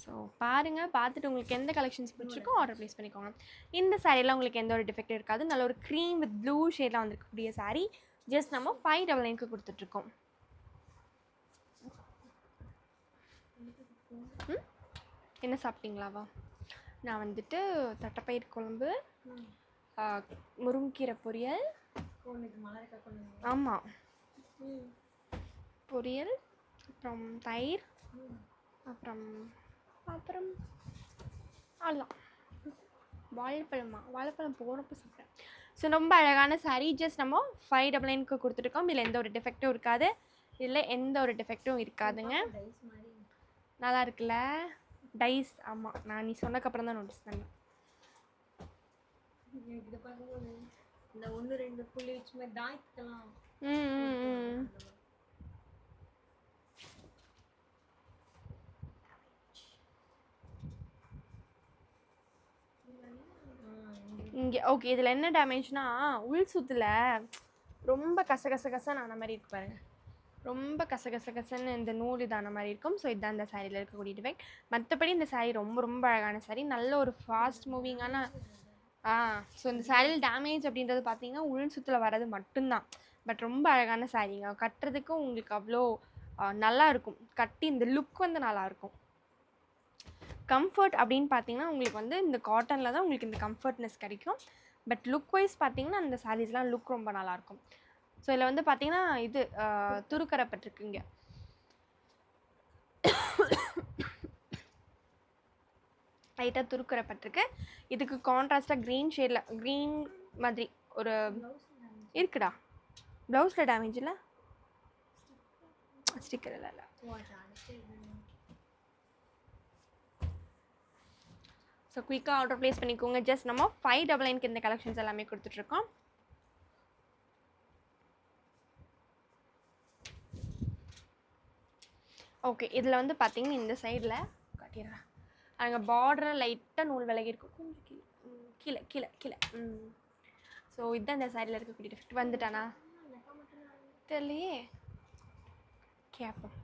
ஸோ பாருங்கள், பார்த்துட்டு உங்களுக்கு எந்த கலெக்ஷன்ஸ் பிடிச்சிருக்கோ ஆர்டர் ப்ளேஸ் பண்ணிக்கோங்க. இந்த சாரீலாம் உங்களுக்கு எந்த ஒரு டிஃபெக்ட் இருக்காது. நல்ல ஒரு க்ரீம் வித் ப்ளூ ஷேடில் வந்திருக்கக்கூடிய சாரீ ஜஸ்ட் நம்ம 599க்கு கொடுத்துட்ருக்கோம். என்ன சாப்பிட்டீங்களாவா? நான் வந்துட்டு தட்டைப்பயிர் குழம்பு, முருங்கீரை பொரியல், ஆமாம் பொரியல், அப்புறம் தயிர், அப்புறம் அவ்வளோதான். வாழைப்பழம் போகிறப்ப சாப்பிட்டேன். ஸோ ரொம்ப அழகான சாரீ ஜஸ்ட் நம்ம 599க்கு கொடுத்துருக்கோம். இதில் எந்த ஒரு டிஃபெக்ட்டும் இருக்காது, இதில் எந்த ஒரு டிஃபெக்ட்டும் இருக்காதுங்க. நல்லா இருக்குல்ல டைஸ்? ஆமாம், நான் நீ சொன்னதுக்கப்புறம் தான் நோட்டீஸ் பண்ணேன். இந்த 1-2 புள்ளி வச்சு தாய்க்கலாம். இங்கே ஓகே. இதில் என்ன டேமேஜ்னா, உள் சுத்தில் ரொம்ப கசகசன்னு ஆன மாதிரி இருக்கு பாருங்க. ரொம்ப கசகசன்னு இந்த நூல் இதான மாதிரி இருக்கும். ஸோ இதுதான் இந்த சாரியில் இருக்கக்கூடிய டிஃபெக்ட். மற்றபடி இந்த சாரீ ரொம்ப அழகான சாரீ, நல்ல ஒரு ஃபாஸ்ட் மூவிங்கான. ஸோ இந்த சாரியில் டேமேஜ் அப்படின்றது பார்த்தீங்கன்னா உள் சுத்தில் வர்றது மட்டும்தான். பட் ரொம்ப அழகான சாரீங்க. கட்டுறதுக்கும் உங்களுக்கு அவ்வளோ நல்லா இருக்கும். கட்டி இந்த லுக் வந்து நல்லாயிருக்கும். கம்ஃபர்ட் அப்படின்னு பார்த்தீங்கன்னா உங்களுக்கு வந்து இந்த காட்டனில் தான் உங்களுக்கு இந்த கம்ஃபர்ட்னஸ் கிடைக்கும். பட் லுக் வைஸ் பார்த்தீங்கன்னா அந்த சாரீஸ்லாம் லுக் ரொம்ப நல்லாயிருக்கும். ஸோ இதில் வந்து பார்த்தீங்கன்னா இது துருக்கரப்பட்டிருக்குங்க. லைட்டாக துருக்கரப்பட்டிருக்கு. இதுக்கு கான்ட்ராஸ்டாக க்ரீன் ஷேடில், க்ரீன் மாதிரி ஒரு இருக்குடா. ப்ளவுஸில் டேமேஜ் இல்லை, ஸ்டிக்கர் இல்லை. ஸோ குயிக்காக ஆர்டர் ப்ளேஸ் பண்ணிக்கோங்க. ஜஸ்ட் நம்ம 599க்கு இந்த கலெக்ஷன்ஸ் எல்லாமே கொடுத்துட்ருக்கோம். ஓகே. இதில் வந்து பார்த்தீங்கன்னா இந்த சைடில் காட்டிடுறேன், அங்கே பார்டரை லைட்டாக நூல் விலகி இருக்கும், கொஞ்சம் கீழே. ஸோ இதுதான் இந்த சாரியில் இருக்கக்கூடிய டிஃபெக்ட். வந்துட்டானா தெரியலையே, கேப்போம்.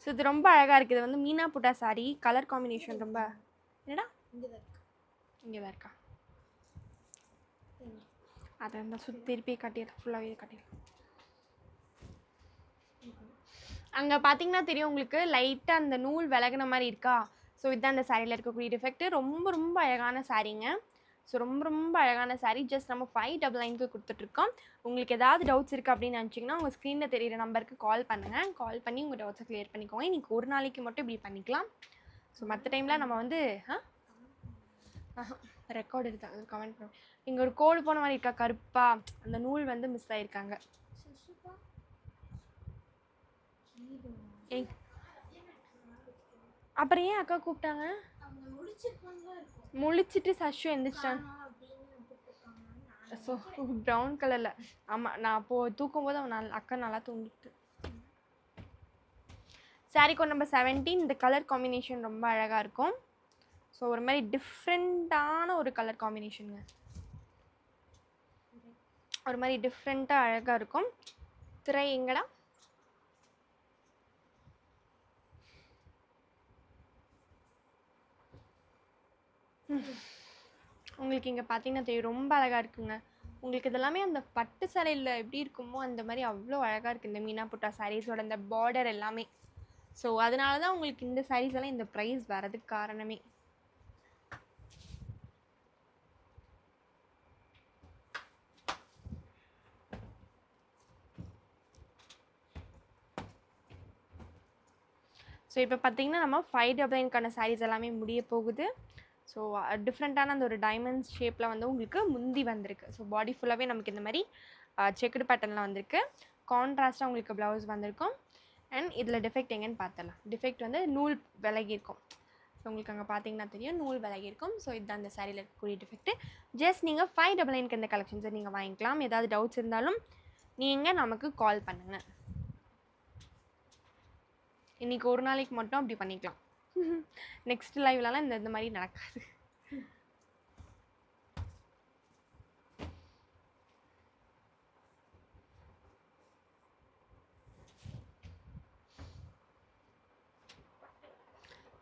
ஸோ இது ரொம்ப அழகாக இருக்குது. இது வந்து மீனா புட்டா சாரி, கலர் காம்பினேஷன் ரொம்ப. என்னடா இங்கே தான் இருக்கா? அதை அந்த சுற்றி திருப்பி காட்டிடு, ஃபுல்லாகவே காட்டிடு. அங்கே பார்த்தீங்கன்னா தெரியும் உங்களுக்கு, லைட்டாக அந்த நூல் விலகின மாதிரி இருக்கா. ஸோ இதுதான் அந்த சாரியில் இருக்கக்கூடிய டிஃபெக்ட். ரொம்ப அழகான சாரீங்க. ஸோ ரொம்ப அழகான சாரீ. ஜஸ்ட் நம்ம 599க்கு கொடுத்துட்ருக்கோம். உங்களுக்கு ஏதாவது டவுட்ஸ் இருக்குது அப்படின்னு நினச்சிங்கன்னா உங்கள் ஸ்க்ரீனில் தெரியிற நம்பருக்கு கால் பண்ணுங்கள். கால் பண்ணி உங்கள் டவுட்ஸை கிளியர் பண்ணிக்கோங்க. இன்றைக்கி ஒரு நாளைக்கு மட்டும் இப்படி பண்ணிக்கலாம். ஸோ மற்ற டைமில் நம்ம வந்து ரெக்கார்டு எடுத்தாங்க, கமெண்ட் பண்ணுவோம். இங்கே ஒரு கோடு போன மாதிரி இருக்கா கருப்பா, அந்த நூல் வந்து மிஸ் ஆகிருக்காங்க. அப்புறம் ஏன் அக்கா கூப்பிட்டாங்க? முழிச்சிட்டு சஷு எந்திரிச்சிட்டான். ஸோ ப்ரௌன் கலரில். ஆமாம், நான் அப்போது தூக்கும்போது அவன் அக்கா நல்லா தூங்கிட்டு. Sari code number 17. இந்த கலர் காம்பினேஷன் ரொம்ப அழகாக இருக்கும். ஸோ ஒரு மாதிரி டிஃப்ரெண்ட்டான ஒரு கலர் காம்பினேஷனுங்க. ஒரு மாதிரி டிஃப்ரெண்ட்டாக அழகாக இருக்கும். திரை எங்கடா? உங்களுக்கு இங்கே பார்த்தீங்கன்னா தெரியும், ரொம்ப அழகாக இருக்குங்க. உங்களுக்கு இதெல்லாமே அந்த பட்டு சாரியில் எப்படி இருக்குமோ அந்த மாதிரி அவ்வளோ அழகாக இருக்குது இந்த மீனா புட்டா சாரீஸோட அந்த பார்டர் எல்லாமே. ஸோ அதனால தான் உங்களுக்கு இந்த சாரீஸ் எல்லாம் இந்த ப்ரைஸ் வரதுக்கு காரணமே. ஸோ இப்போ பார்த்தீங்கன்னா நம்ம 599க்கான சாரீஸ் எல்லாமே முடிய போகுது. ஸோ டிஃப்ரெண்ட்டான அந்த ஒரு டைமண்ட்ஸ் ஷேப்பில் வந்து உங்களுக்கு முந்தி வந்திருக்கு. ஸோ பாடி ஃபுல்லாகவே நமக்கு இந்த மாதிரி செக்குடு பேட்டர்னில் வந்திருக்கு. கான்ட்ராஸ்ட்டாக உங்களுக்கு ப்ளவுஸ் வந்திருக்கும். அண்ட் இதில் டிஃபெக்ட் எங்கேன்னு பார்த்தலாம். டிஃபெக்ட் வந்து நூல் விலகி இருக்கும். ஸோ உங்களுக்கு அங்கே பார்த்தீங்கன்னா தெரியும் நூல் விலகி இருக்கும். ஸோ இதுதான் அந்த சாரியில் இருக்கக்கூடிய டிஃபெக்ட்டு. ஜஸ்ட் நீங்கள் 599க்கு இந்த கலெக்ஷன்ஸை நீங்கள் வாங்கிக்கலாம். ஏதாவது டவுட்ஸ் இருந்தாலும் நீங்கள் நமக்கு கால் பண்ணுங்கள். இன்றைக்கி ஒரு நாளைக்கு மட்டும் அப்படி பண்ணிக்கலாம். நெக்ஸ்ட் லைவ்லலாம் இந்த மாதிரி நடக்காது.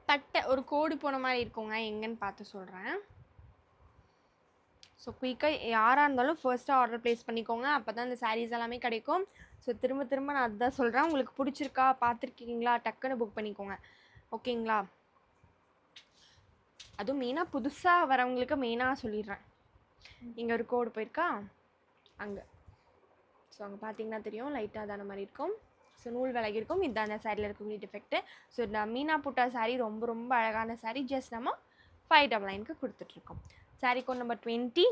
பட்டை ஒரு கோடு போன மாதிரி இருக்குங்க, எங்கன்னு பார்த்து சொல்கிறேன். ஸோ குயிக்காக யாராக இருந்தாலும் ஃபர்ஸ்ட்டாக ஆர்டர் ப்ளேஸ் பண்ணிக்கோங்க, அப்போ தான் இந்த சாரீஸ் எல்லாமே கிடைக்கும். ஸோ திரும்ப திரும்ப நான் அதுதான் சொல்கிறேன், உங்களுக்கு பிடிச்சிருக்கா பார்த்துருக்கீங்களா டக்குன்னு புக் பண்ணிக்கோங்க, ஓகேங்களா? அதுவும் மெயினாக புதுசாக வரவங்களுக்கு மெயினாக சொல்லிடுறேன். இங்கே ஒரு கோடு போயிருக்கா அங்கே. ஸோ அங்கே பார்த்தீங்கன்னா தெரியும் லைட்டாக தான மாதிரி இருக்கும். ஸோ நூல் விலகி இருக்கும். இதுதான் அந்த சாரியில் இருக்கக்கூடிய டிஃபெக்ட்டு. ஸோ இந்த மீனா புட்டா சாரீ ரொம்ப ரொம்ப அழகான சாரீ. ஜஸ்ட் நம்ம 599க்கு கொடுத்துட்ருக்கோம். Sari code number 20.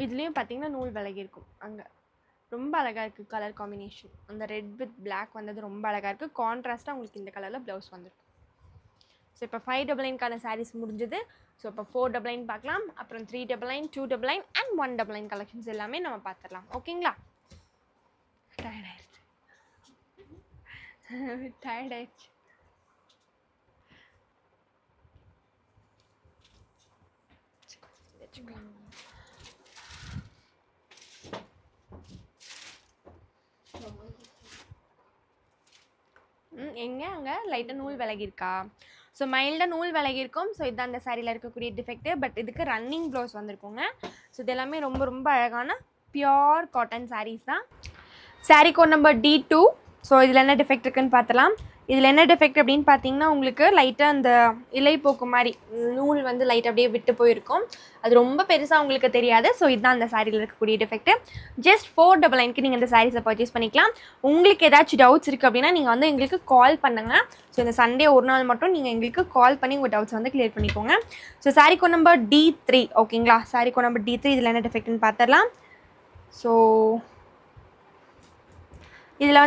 இதுலேயும் பார்த்தீங்கன்னா நூல் விலகி இருக்கும். அங்கே ரொம்ப அழகாக இருக்குது கலர் காம்பினேஷன். அந்த ரெட் வித் பிளாக் வந்தது ரொம்ப அழகாக இருக்குது. கான்ட்ராஸ்ட்டாக உங்களுக்கு இந்த கலரில் ப்ளவுஸ் வந்துருக்கு. ஸோ இப்போ 599க்கான சாரீஸ் முடிஞ்சது. ஸோ இப்போ 499 பார்க்கலாம், அப்புறம் 399, 299 அண்ட் 199 கலெக்ஷன்ஸ் எல்லாமே நம்ம பார்த்துடலாம், ஓகேங்களா? டயர்ட் ஆயிடுச்சு. எங்கே அங்கே லைட்டாக நூல் விலகிருக்கா? ஸோ மைல்டாக நூல் விலகிருக்கும். ஸோ இதுதான் அந்த சாரியில் இருக்கக்கூடிய டிஃபெக்ட்டு. பட் இதுக்கு ரன்னிங் ப்ளவுஸ் வந்திருக்குங்க. ஸோ இது எல்லாமே ரொம்ப ரொம்ப அழகான பியோர் காட்டன் சாரீஸ் தான். Sari code number D2. So இதில் என்ன டிஃபெக்ட் இருக்குன்னு பார்த்தலாம். இதில் என்ன டிஃபெக்ட் அப்படின்னு பார்த்தீங்கன்னா உங்களுக்கு லைட்டாக அந்த இலை போக்கு மாதிரி நூல் வந்து லைட் அப்படியே விட்டு போயிருக்கும். அது ரொம்ப பெருசாக உங்களுக்கு தெரியாது. ஸோ இதுதான் அந்த சாரியில் இருக்கக்கூடிய டிஃபெக்ட்டு. ஜஸ்ட் 499க்கு நீங்கள் இந்த சாரீஸை பர்ச்சேஸ் பண்ணிக்கலாம். உங்களுக்கு ஏதாச்சும் டவுட்ஸ் இருக்குது அப்படின்னா நீங்கள் வந்து எங்களுக்கு கால் பண்ணுங்கள். ஸோ இந்த சண்டே ஒரு நாள் மட்டும் நீங்கள் எங்களுக்கு கால் பண்ணி உங்கள் டவுட்ஸ் வந்து கிளியர் பண்ணிக்கோங்க. So sari code number D3, ஓகேங்களா? Sari code number D3. இதில் என்ன டிஃபெக்ட்னு பார்த்துடலாம். ஸோ இதில்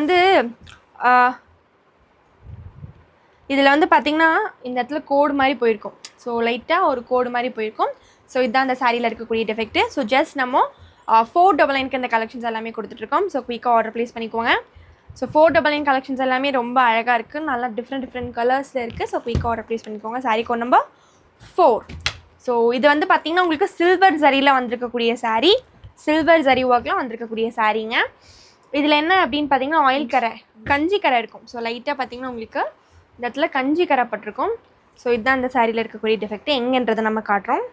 வந்து பார்த்திங்கன்னா இந்த இடத்துல கோடு மாதிரி போயிருக்கும். ஸோ லைட்டாக ஒரு கோடு மாதிரி போயிருக்கும். ஸோ இதுதான் அந்த சாரியில் இருக்கக்கூடிய டிஃபெக்ட்டு. ஸோ ஜஸ்ட் நம்ம 499க்கு இந்த கலெக்ஷன்ஸ் எல்லாமே கொடுத்துட்ருக்கோம். ஸோ குயிக்காக ஆர்டர் ப்ளேஸ் பண்ணிக்கோங்க. ஸோ 499 கலெக்ஷன்ஸ் எல்லாமே ரொம்ப அழகாக இருக்குது, நல்லா டிஃப்ரெண்ட் கலர்ஸில் இருக்குது. ஸோ குயிக்காக ஆர்டர் ப்ளேஸ் பண்ணிக்கோங்க. Sari code number 4. ஸோ இது வந்து பார்த்திங்கன்னா உங்களுக்கு சில்வர் ஜரியில் வந்திருக்கக்கூடிய சாரீ, சில்வர் ஜரி ஒர்க்கில் வந்திருக்கக்கூடிய சாரீங்க. இதில் என்ன அப்படின்னு பார்த்தீங்கன்னா ஆயில் கரை, கஞ்சி கரை இருக்கும். ஸோ லைட்டாக பார்த்தீங்கன்னா உங்களுக்கு இந்த இடத்துல கஞ்சி கரைப்பட்டிருக்கும். ஸோ இதுதான் அந்த சாரியில் இருக்கக்கூடிய டிஃபெக்ட்டு. எங்கன்றதை நம்ம காட்டுறோம்.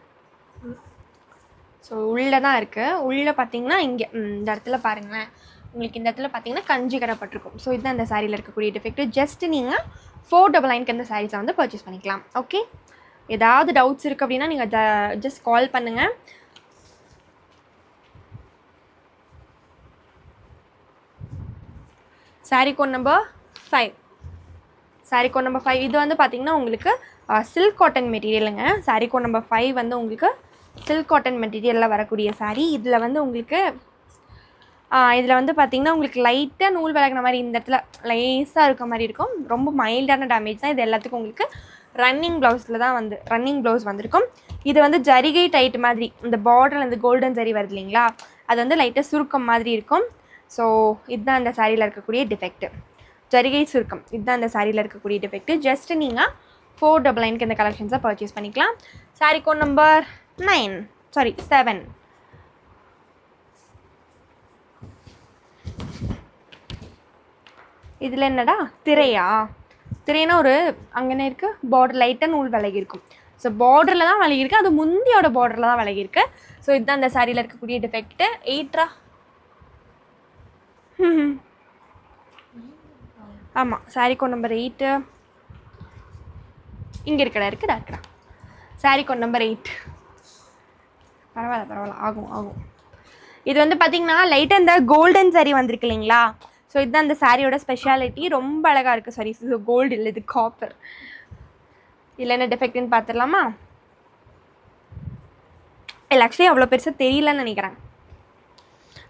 ஸோ உள்ளே தான் இருக்குது. உள்ளே பார்த்தீங்கன்னா இங்கே இந்த இடத்துல பாருங்களேன், உங்களுக்கு இந்த இடத்துல பார்த்தீங்கன்னா கஞ்சி கரைப்பட்டிருக்கும். ஸோ இதுதான் அந்த சாரியில் இருக்கக்கூடிய டிஃபெக்ட்டு. ஜஸ்ட் நீங்கள் 499க்கு இந்த சாரீஸை வந்து பர்ச்சேஸ் பண்ணிக்கலாம், ஓகே? ஏதாவது டவுட்ஸ் இருக்குது அப்படின்னா நீங்கள் ஜஸ்ட் கால் பண்ணுங்கள். Sari code number 5. Sari code number 5 இது வந்து பார்த்திங்கன்னா உங்களுக்கு சில்க் காட்டன் மெட்டீரியலுங்க. சாரீ கோட் நம்பர் 5 வந்து உங்களுக்கு சில்க் காட்டன் மெட்டீரியலில் வரக்கூடிய சாரீ. இதில் வந்து உங்களுக்கு இதில் வந்து பார்த்திங்கன்னா உங்களுக்கு லைட்டாக நூல் விலகின மாதிரி இந்த இடத்துல லேஸாக இருக்க மாதிரி இருக்கும். ரொம்ப மைல்டான டேமேஜ் தான். இது எல்லாத்துக்கும் உங்களுக்கு ரன்னிங் ப்ளவுஸில் தான் ரன்னிங் ப்ளவுஸ் வந்திருக்கும். இது வந்து ஜரிகை டைட் மாதிரி இந்த பார்டரில் இந்த கோல்டன் ஜரி வருது இல்லைங்களா, அது வந்து லைட்டாக சுருக்கம் மாதிரி இருக்கும். ஸோ இதுதான் அந்த சாரியில் இருக்கக்கூடிய டிஃபெக்ட்டு, ஜரிகை சுருக்கம். இதுதான் அந்த சாரியில் இருக்கக்கூடிய டிஃபெக்ட்டு. ஜஸ்ட் நீங்கள் 499க்கு இந்த கலெக்ஷன்ஸை பர்ச்சேஸ் பண்ணிக்கலாம். Sari code number 7. இதில் என்னடா திரைனா ஒரு அங்கனே இருக்குது பார்டர் லைட்டாக நூல் விலகிருக்கும். ஸோ பார்டரில் தான் விலகிருக்கு, அது முந்தியோட பார்டரில் தான் விலகிருக்கு. ஸோ இதுதான் அந்த சாரியில் இருக்கக்கூடிய டிஃபெக்ட்டு. 8 ஆமாம், சாரீ கோட் நம்பர் 8 இங்கே இருக்குடா. Sari code number 8. பரவாயில்ல ஆகும். இது வந்து பார்த்திங்கன்னா லைட்டாக இந்த கோல்டன் சாரீ வந்திருக்கு இல்லைங்களா. ஸோ இதுதான் அந்த சாரியோட ஸ்பெஷாலிட்டி. ரொம்ப அழகாக இருக்குது. சாரி, இது கோல்டு இல்லை, இது காப்பர். இதில் என்ன டிஃபெக்ட்னு பார்த்துடலாமா? இல்லை, ஆக்சுவலி அவ்வளோ பெருசாக தெரியலன்னு நினைக்கிறேன்.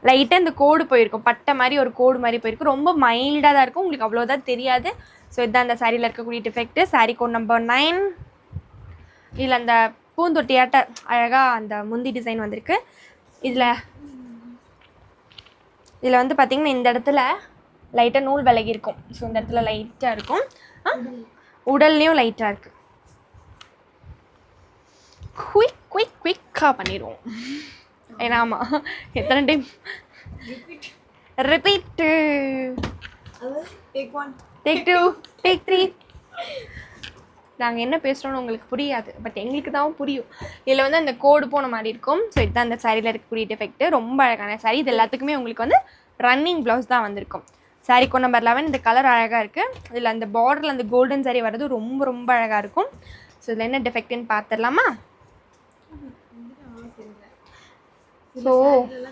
லைட்டாக இந்த கோடு போயிருக்கும், பட்டை மாதிரி ஒரு கோடு மாதிரி போயிருக்கும். ரொம்ப மைல்டாக தான் இருக்கும், உங்களுக்கு அவ்வளோதான் தெரியாது. ஸோ இதுதான் அந்த சாரியில் இருக்கக்கூடிய டிஃபெக்ட். Saree code number 9. இதில் அந்த பூந்தொட்டியாட்ட அழகாக அந்த முந்தி டிசைன் வந்திருக்கு. இதில் வந்து பார்த்திங்கன்னா இந்த இடத்துல லைட்டாக நூல் விலகி இருக்கும். ஸோ இந்த இடத்துல லைட்டாக இருக்கும், உடல்லையும் லைட்டாக இருக்குது. குயிக்காக பண்ணிடுவோம். ஏன்னா ஆமாம், எத்தனை time repeat. Take 1, take 2, take 3. நாங்கள் என்ன பேசுகிறோன்னு உங்களுக்கு புரியாது, பட் எங்களுக்கு தான் புரியும். இதில் வந்து அந்த கோடு போன மாதிரி இருக்கும். ஸோ இதுதான் அந்த சாரியில் இருக்கக்கூடிய டிஃபெக்ட். ரொம்ப அழகான சாரி. இது எல்லாத்துக்குமே உங்களுக்கு வந்து ரன்னிங் ப்ளவுஸ் தான் வந்திருக்கும். Sorry code number 11. இந்த கலர் அழகாக இருக்குது. இதில் அந்த பார்டரில் அந்த கோல்டன் சாரி வர்றது ரொம்ப ரொம்ப அழகாக இருக்கும். ஸோ இதில் என்ன டிஃபெக்ட்னு பார்த்துடலாமா? ஸோ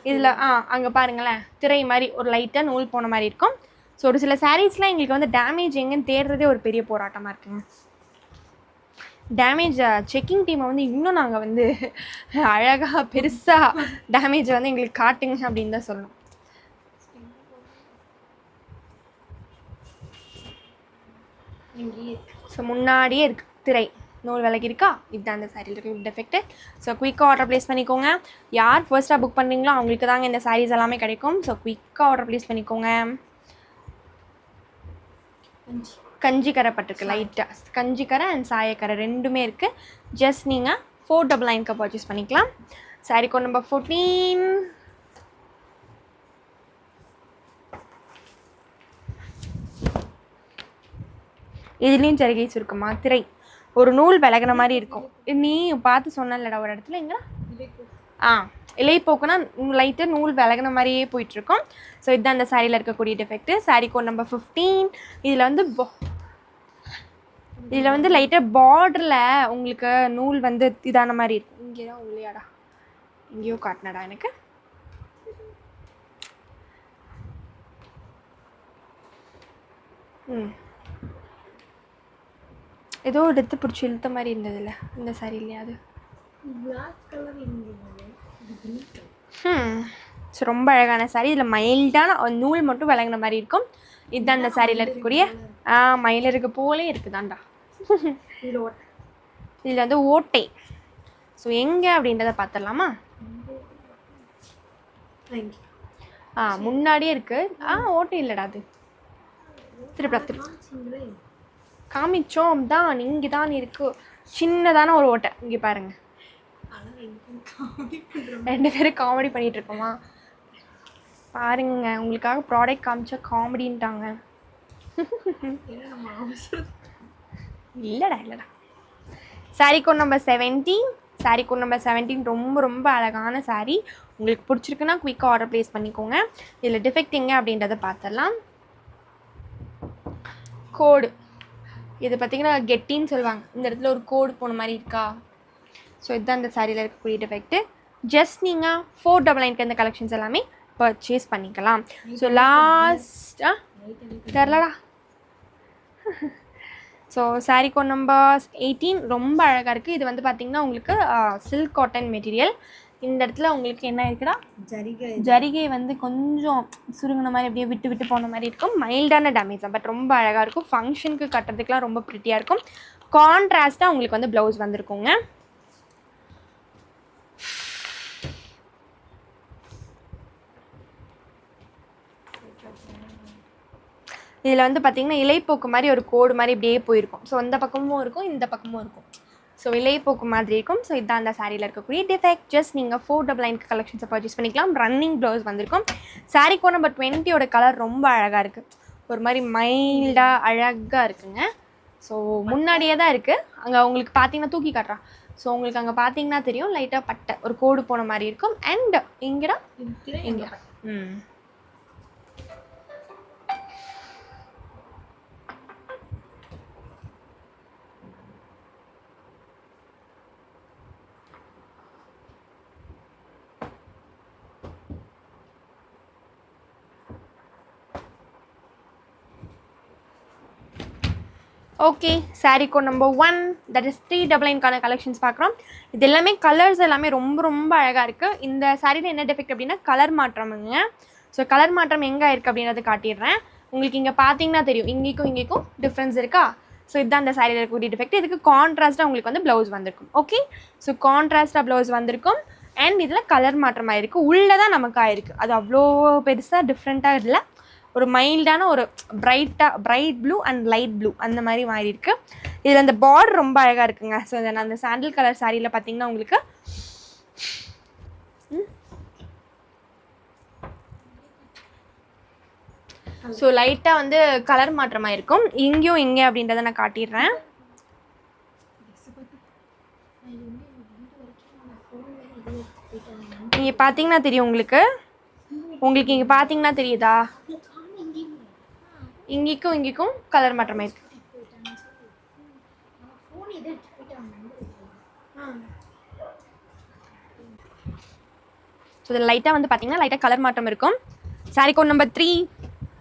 இதில் அங்கே பாருங்களேன், திரை மாதிரி ஒரு லைட்டாக நூல் போன மாதிரி இருக்கும். ஸோ ஒரு சில சாரீஸ்லாம் எங்களுக்கு வந்து டேமேஜ் எங்கேன்னு தேடுறதே ஒரு பெரிய போராட்டமாக இருக்குங்க. டேமேஜ் செக்கிங் டீமை வந்து இன்னும் நாங்கள் வந்து அழகாக பெருசாக டேமேஜை வந்து எங்களுக்கு காட்டுங்க அப்படின்னு தான் சொல்லணும். ஸோ முன்னாடியே இருக்குது திரை, நூல் விலகி இருக்கா? இதுதான் அந்த சாரியில் இருக்க டிஃபெக்ட்டு. ஸோ குயிக்காக ஆர்டர் ப்ளேஸ் பண்ணிக்கோங்க. யார் ஃபர்ஸ்ட்டாக புக் பண்ணுறீங்களோ அவங்களுக்கு தாங்க இந்த சாரீஸ் எல்லாமே கிடைக்கும். ஸோ குயிக்காக ஆர்டர் ப்ளேஸ் பண்ணிக்கோங்க. கஞ்சிக்கரை பட்டிருக்கு, லைட்டாக கஞ்சிக்கரை அண்ட் சாயக்கரை ரெண்டுமே இருக்குது. ஜஸ்ட் நீங்கள் 499க்கு பர்ச்சேஸ் பண்ணிக்கலாம். Sorry code number 14. இதுலேயும் ஜரிகை சுருக்கமா திரை ஒரு நூல் விலகின மாதிரி இருக்கும். நீ பார்த்து சொன்னலடா ஒரு இடத்துல எங்க இலைப்போக்குனா லைட்டாக நூல் விலகின மாதிரியே போயிட்டுருக்கோம். ஸோ இதுதான் அந்த சாரியில் இருக்கக்கூடிய டிஃபெக்ட். Saree code number 15. இதில் வந்து லைட்டாக பார்டரில் உங்களுக்கு நூல் வந்து இதான மாதிரி இருக்கும். இங்கே தான் உள்ளையாடா, எங்கேயோ காட்டினடா எனக்கு. ஏதோ எடுத்து பிடிச்சி இழுத்த மாதிரி இருந்ததில்ல இந்த சாரி இல்லையா? அது ஸோ ரொம்ப அழகான சாரி. இதில் மைல்டான நூல் மட்டும் விளங்கின மாதிரி இருக்கும். இதுதான் அந்த சாரியில் இருக்கக்கூடிய மயிலருக்கு போலே இருக்குதாண்டா. இதில் வந்து ஓட்டை. ஸோ எங்கே அப்படின்றத பார்த்துடலாமா? முன்னாடியே இருக்குது. ஓட்டை இல்லைடா, அது திருப்பி காமிச்சோம் தான், இங்கே தான் இருக்குது. சின்னதான ஒரு ஓட்டை இங்கே பாருங்க. ரெண்டு பேரும் காமெடி பண்ணிட்டு இருக்கோமா பாருங்க. உங்களுக்காக ப்ராடக்ட் காமிச்சா காமெடின்ட்டாங்க. இல்லைடா. Saree code number 17. Saree code number 17 ரொம்ப ரொம்ப அழகான சாரி. உங்களுக்கு பிடிச்சிருக்குன்னா குயிக்காக ஆர்டர் ப்ளேஸ் பண்ணிக்கோங்க. இதில் டிஃபெக்ட் எங்கே அப்படின்றத பார்த்துடலாம். கோடு இது பார்த்திங்கன்னா கெட்டின்னு சொல்லுவாங்க. இந்த இடத்துல ஒரு கோடு போன மாதிரி இருக்கா? ஸோ இதுதான் இந்த சாரியில் இருக்கக்கூடிய டிஃபெக்ட்டு. ஜஸ்ட் நீங்கள் 499க்கு இந்த கலெக்ஷன்ஸ் எல்லாமே பர்ச்சேஸ் பண்ணிக்கலாம். ஸோ லாஸ்ட்டாக தெரிலடா. ஸோ சாரி கோட் நம்பர் 18 ரொம்ப அழகாக இருக்குது. இது வந்து பார்த்திங்கன்னா உங்களுக்கு சில்க் காட்டன் மெட்டீரியல். இந்த இடத்துல உங்களுக்கு என்ன இருக்குடா, ஜரிகை வந்து கொஞ்சம் சுருங்கின மாதிரி அப்படியே விட்டு விட்டு போன மாதிரி இருக்கும். மைல்டான டேமேஜ் தான், பட் ரொம்ப அழகாக இருக்கும். ஃபங்க்ஷனுக்கு கட்டுறதுக்குலாம் ரொம்ப ப்ரிட்டியாக இருக்கும். கான்ட்ராஸ்ட்டாக உங்களுக்கு வந்து ப்ளவுஸ் வந்திருக்குங்க. இதில் வந்து பார்த்திங்கன்னா இலைப்போக்கு மாதிரி ஒரு கோடு மாதிரி இப்படியே போயிருக்கும். ஸோ அந்த பக்கமும் இருக்கும், இந்த பக்கமும் இருக்கும். ஸோ இலைப்போக்கு மாதிரி இருக்கும். ஸோ இதுதான் அந்த சாரியில் இருக்கக்கூடிய டிஃபெக்ட். ஜஸ்ட் நீங்கள் 499க்கு கலெக்ஷன்ஸை பர்ச்சேஸ் பண்ணிக்கலாம். ரன்னிங் ப்ளவுஸ் வந்திருக்கும். சாரி கோட் நம்பர் 20யோட கலர் ரொம்ப அழகாக இருக்குது. ஒரு மாதிரி மைல்டாக அழகாக இருக்குங்க. ஸோ முன்னாடியே தான் இருக்குது. அங்கே உங்களுக்கு பார்த்தீங்கன்னா தூக்கி காட்டுறான். ஸோ உங்களுக்கு அங்கே பார்த்தீங்கன்னா தெரியும், லைட்டாக பட்டை ஒரு கோடு போன மாதிரி இருக்கும். அண்ட் இங்கடா இங்கே okay, saree code number 1, that is 399 collections பார்க்குறோம். இது எல்லாமே கலர்ஸ் எல்லாமே ரொம்ப ரொம்ப அழகாக இருக்குது. இந்த சாரியில் என்ன டெஃபெக்ட் அப்படின்னா கலர் மாற்றமுங்க. ஸோ கலர் மாற்றம் எங்கே இருக்குது அப்படின்றத காட்டிடுறேன். உங்களுக்கு இங்கே பார்த்தீங்கன்னா தெரியும், இங்கேக்கும் டிஃப்ரென்ஸ் இருக்கா. ஸோ இதுதான் அந்த சாரியில் இருக்கக்கூடிய டிஃபெக்ட். இதுக்கு கான்ட்ராஸ்ட்டாக உங்களுக்கு வந்து ப்ளவுஸ் வந்திருக்கும். ஓகே, ஸோ கான்ட்ராஸ்ட்டாக ப்ளவுஸ் வந்திருக்கும். அண்ட் இதில் கலர் மாற்றம் ஆகிருக்கு. உள்ளே தான் நமக்கு ஆயிருக்கு. அது அவ்வளோ பெருசாக டிஃப்ரெண்ட்டாக இல்லை. ஒரு மைல்டான ஒரு bright blue and light blue அந்த மாதிரி மாறி இருக்கு. இதில் அந்த பார்டர் ரொம்ப அழகாக இருக்குங்க. ஸோ அந்த சாண்டில் கலர் சாரியில் பார்த்தீங்கன்னா உங்களுக்கு ஸோ லைட்டாக வந்து கலர் மாற்றமாக இருக்கும். இங்கேயும் இங்கே அப்படின்றத நான் காட்டிடுறேன். நீங்கள் பார்த்தீங்கன்னா தெரியும் உங்களுக்கு இங்கே பார்த்தீங்கன்னா தெரியுதா, இங்கேக்கும் கலர் மாற்றமாக இருக்கு. ஸோ இதில் லைட்டாக வந்து பார்த்தீங்கன்னா லைட்டாக கலர் மாற்றம் இருக்கும். சாரி கோட் நம்பர் 3,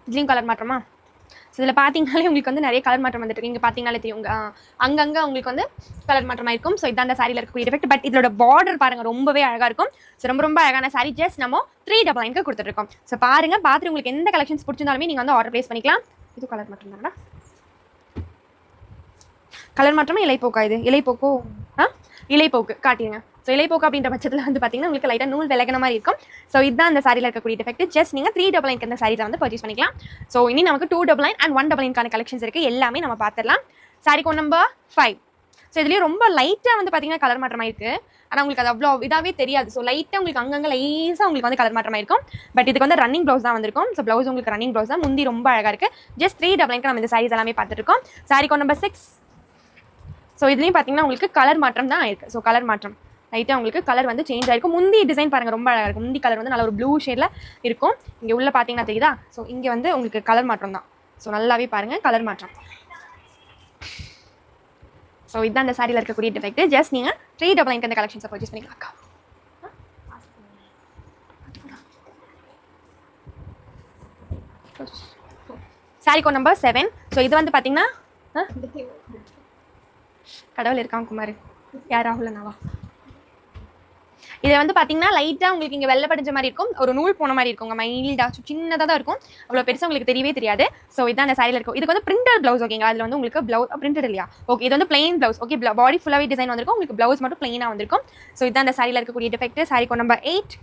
இதுலேயும் கலர் மாற்றமா. ஸோ இதில் பார்த்தீங்கனாலே உங்களுக்கு வந்து நிறைய கலர் மாற்றம் வந்துட்டு இங்கே பார்த்தீங்கனாலே தெரியும். அங்கங்கே உங்களுக்கு வந்து கலர் மாற்றமாக இருக்கும். ஸோ இதான் அந்த சாரியில் இருக்கக்கூடிய எஃபெக்ட். பட் இதோட பார்டர் பாருங்கள் ரொம்பவே அழகாக இருக்கும். ஸோ ரொம்ப அழகான சாரி ஜஸ்ட் நம்ம 399 கொடுத்துருக்கோம். ஸோ பாருங்கள், பார்த்துட்டு உங்களுக்கு எந்த கலெக்ஷன்ஸ் பிடிச்சிருந்தாலுமே நீங்கள் வந்து ஆர்டர் ப்ளேஸ் பண்ணிக்கலாம். இது கலர் மாற்றம் தானடா, கலர் மாற்றமா இலைப்போக்கா? இது இலைப்போக்கோ இலைப்போக்கு காட்டிடுங்க. ஸோ இலைப்போக்கு அப்படின்ற பட்சத்தில் வந்து பார்த்தீங்கன்னா உங்களுக்கு லைட்டாக நூல் விலகின மாதிரி இருக்கும். ஸோ இதுதான் அந்த சாரியில் இருக்கக்கூடிய டிஃபெக்ட். ஜஸ்ட் நீங்கள் 399 அந்த சாரீஸை வந்து பர்ச்சேஸ் பண்ணிக்கலாம். ஸோ இனி நமக்கு 299 அண்ட் 199 கலெக்ஷன்ஸ் இருக்குது. எல்லாமே நம்ம பார்த்துடலாம். Sorry code number 5. ஸோ இதுலேயும் ரொம்ப லைட்டாக வந்து பார்த்தீங்கன்னா கலர் மாற்றமாக இருக்குது. ஆனால் உங்களுக்கு அது அவ்வளோ இதாகவே தெரியாது. ஸோ லைட்டாக உங்களுக்கு அங்கங்கே லைஸாக உங்களுக்கு வந்து கலர் மாற்றமாக இருக்கும். பட் இதுக்கு வந்து ரன்னிங் ப்ளவுஸ் தான் வந்திருக்கும். ஸோ ப்ளவுஸ் உங்களுக்கு ரன்னிங் ப்ளவுஸ் தான். முந்தி ரொம்ப அழகாக இருக்குது. ஜஸ்ட் 399 நம்ம இந்த சாரீஸ் எல்லாமே பார்த்துருக்கோம். Sorry code number 6. ஸோ இதுலேயும் பார்த்தீங்கன்னா உங்களுக்கு கலர் மாற்றம் தான் ஆயிருக்கு. ஸோ கலர் மாற்றம் லைட்டாக உங்களுக்கு கலர் வந்து சேஞ்ச் ஆகிருக்கும். முந்தி டிசைன் பாருங்கள் ரொம்ப அழகாக இருக்கும். முந்தி கலர் வந்து நல்ல ஒரு ப்ளூ ஷேடில் இருக்கும். இங்கே உள்ள பார்த்தீங்கன்னா தெரியுதா. ஸோ இங்கே வந்து உங்களுக்கு கலர் மாற்றம் தான். ஸோ நல்லாவே பாருங்கள் கலர் மாற்றம். ஸோ இதுதான் அந்த சாரியில் இருக்கக்கூடிய டிஃபெக்ட். ஜஸ்ட் நீங்கள் 399 அந்த கலெக்ஷன்ஸை பர்ச்சேஸ் பண்ணிக்கலாம். Sorry code number 7. ஸோ இது வந்து பார்த்தீங்கன்னா கடவுள் இருக்காங்க குமார், யார் ராகுல் நாவா. இதை வந்து பார்த்தீங்கன்னா லைட்டாக உங்களுக்கு இங்கே வெள்ளை படிஞ்ச மாதிரி இருக்கும். ஒரு நூல் போன மாதிரி இருக்கும். மைல்டாக சின்னதாக தான் இருக்கும். அவ்வளோ பெருசாக உங்களுக்கு தெரியவே தெரியாது. ஸோ இதான் அந்த சாரியில் இருக்கும். இதுக்கு வந்து பிரிண்டட் ப்ளவுஸ். ஓகேங்களா, அதில் வந்து உங்களுக்கு ப்ளவுஸ் பிரிண்டட் இல்லையா. ஓகே, இது வந்து பிளைன் ப்ளவுஸ். ஓகே, பாடி ஃபுல்லாகவே டிசைன் வந்திருக்கும். உங்களுக்கு ப்ளவுஸ் மட்டும் பிளைனாக வந்திருக்கும். ஸோ இதான் அந்த சாரியில் இருக்கக்கூடிய defect. Saree code number 8.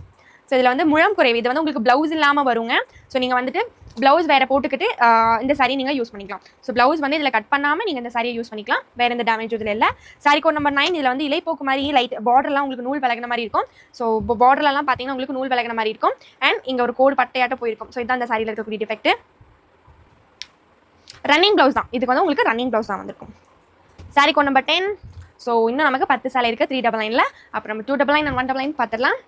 So இதில் வந்து முழம் குறைவு. இது வந்து உங்களுக்கு ப்ளவுஸ் இல்லாமல் வருங்க. ஸோ நீங்கள் வந்துட்டு ப்ளவுஸ் வேறு போட்டுக்கிட்டு இந்த சாரி நீங்கள் யூஸ் பண்ணிக்கலாம். ஸோ ப்ளவுஸ் வந்து இதில் கட் பண்ணாமல் நீங்கள் இந்த சாரியை யூஸ் பண்ணிக்கலாம். வேறு எந்த டேமேஜ் இதில் இல்லை. Saree code number 9. இதில் வந்து இலைப்போக்கு மாதிரி லைட் பார்டர்லாம் உங்களுக்கு நூல் விலகின மாதிரி இருக்கும். ஸோ பார்டர்லாம் பார்த்தீங்கன்னா உங்களுக்கு நூல் விலகின மாதிரி இருக்கும். அண்ட் இங்கே ஒரு கோடு பட்டையாட்ட போயிருக்கும். ஸோ இதான் அந்த சாரியில் இருக்கக்கூடிய டிஃபெக்ட். ரன்னிங் ப்ளவுஸ் தான். இதுக்கு வந்து உங்களுக்கு ரன்னிங் ப்ளவுஸ் தான் வந்திருக்கும். Sorry code number 10. ஸோ இன்னும் நமக்கு 10 சாரி இருக்குது 399. அப்புறம் நம்ம 299 and 199 பார்த்துடலாம்.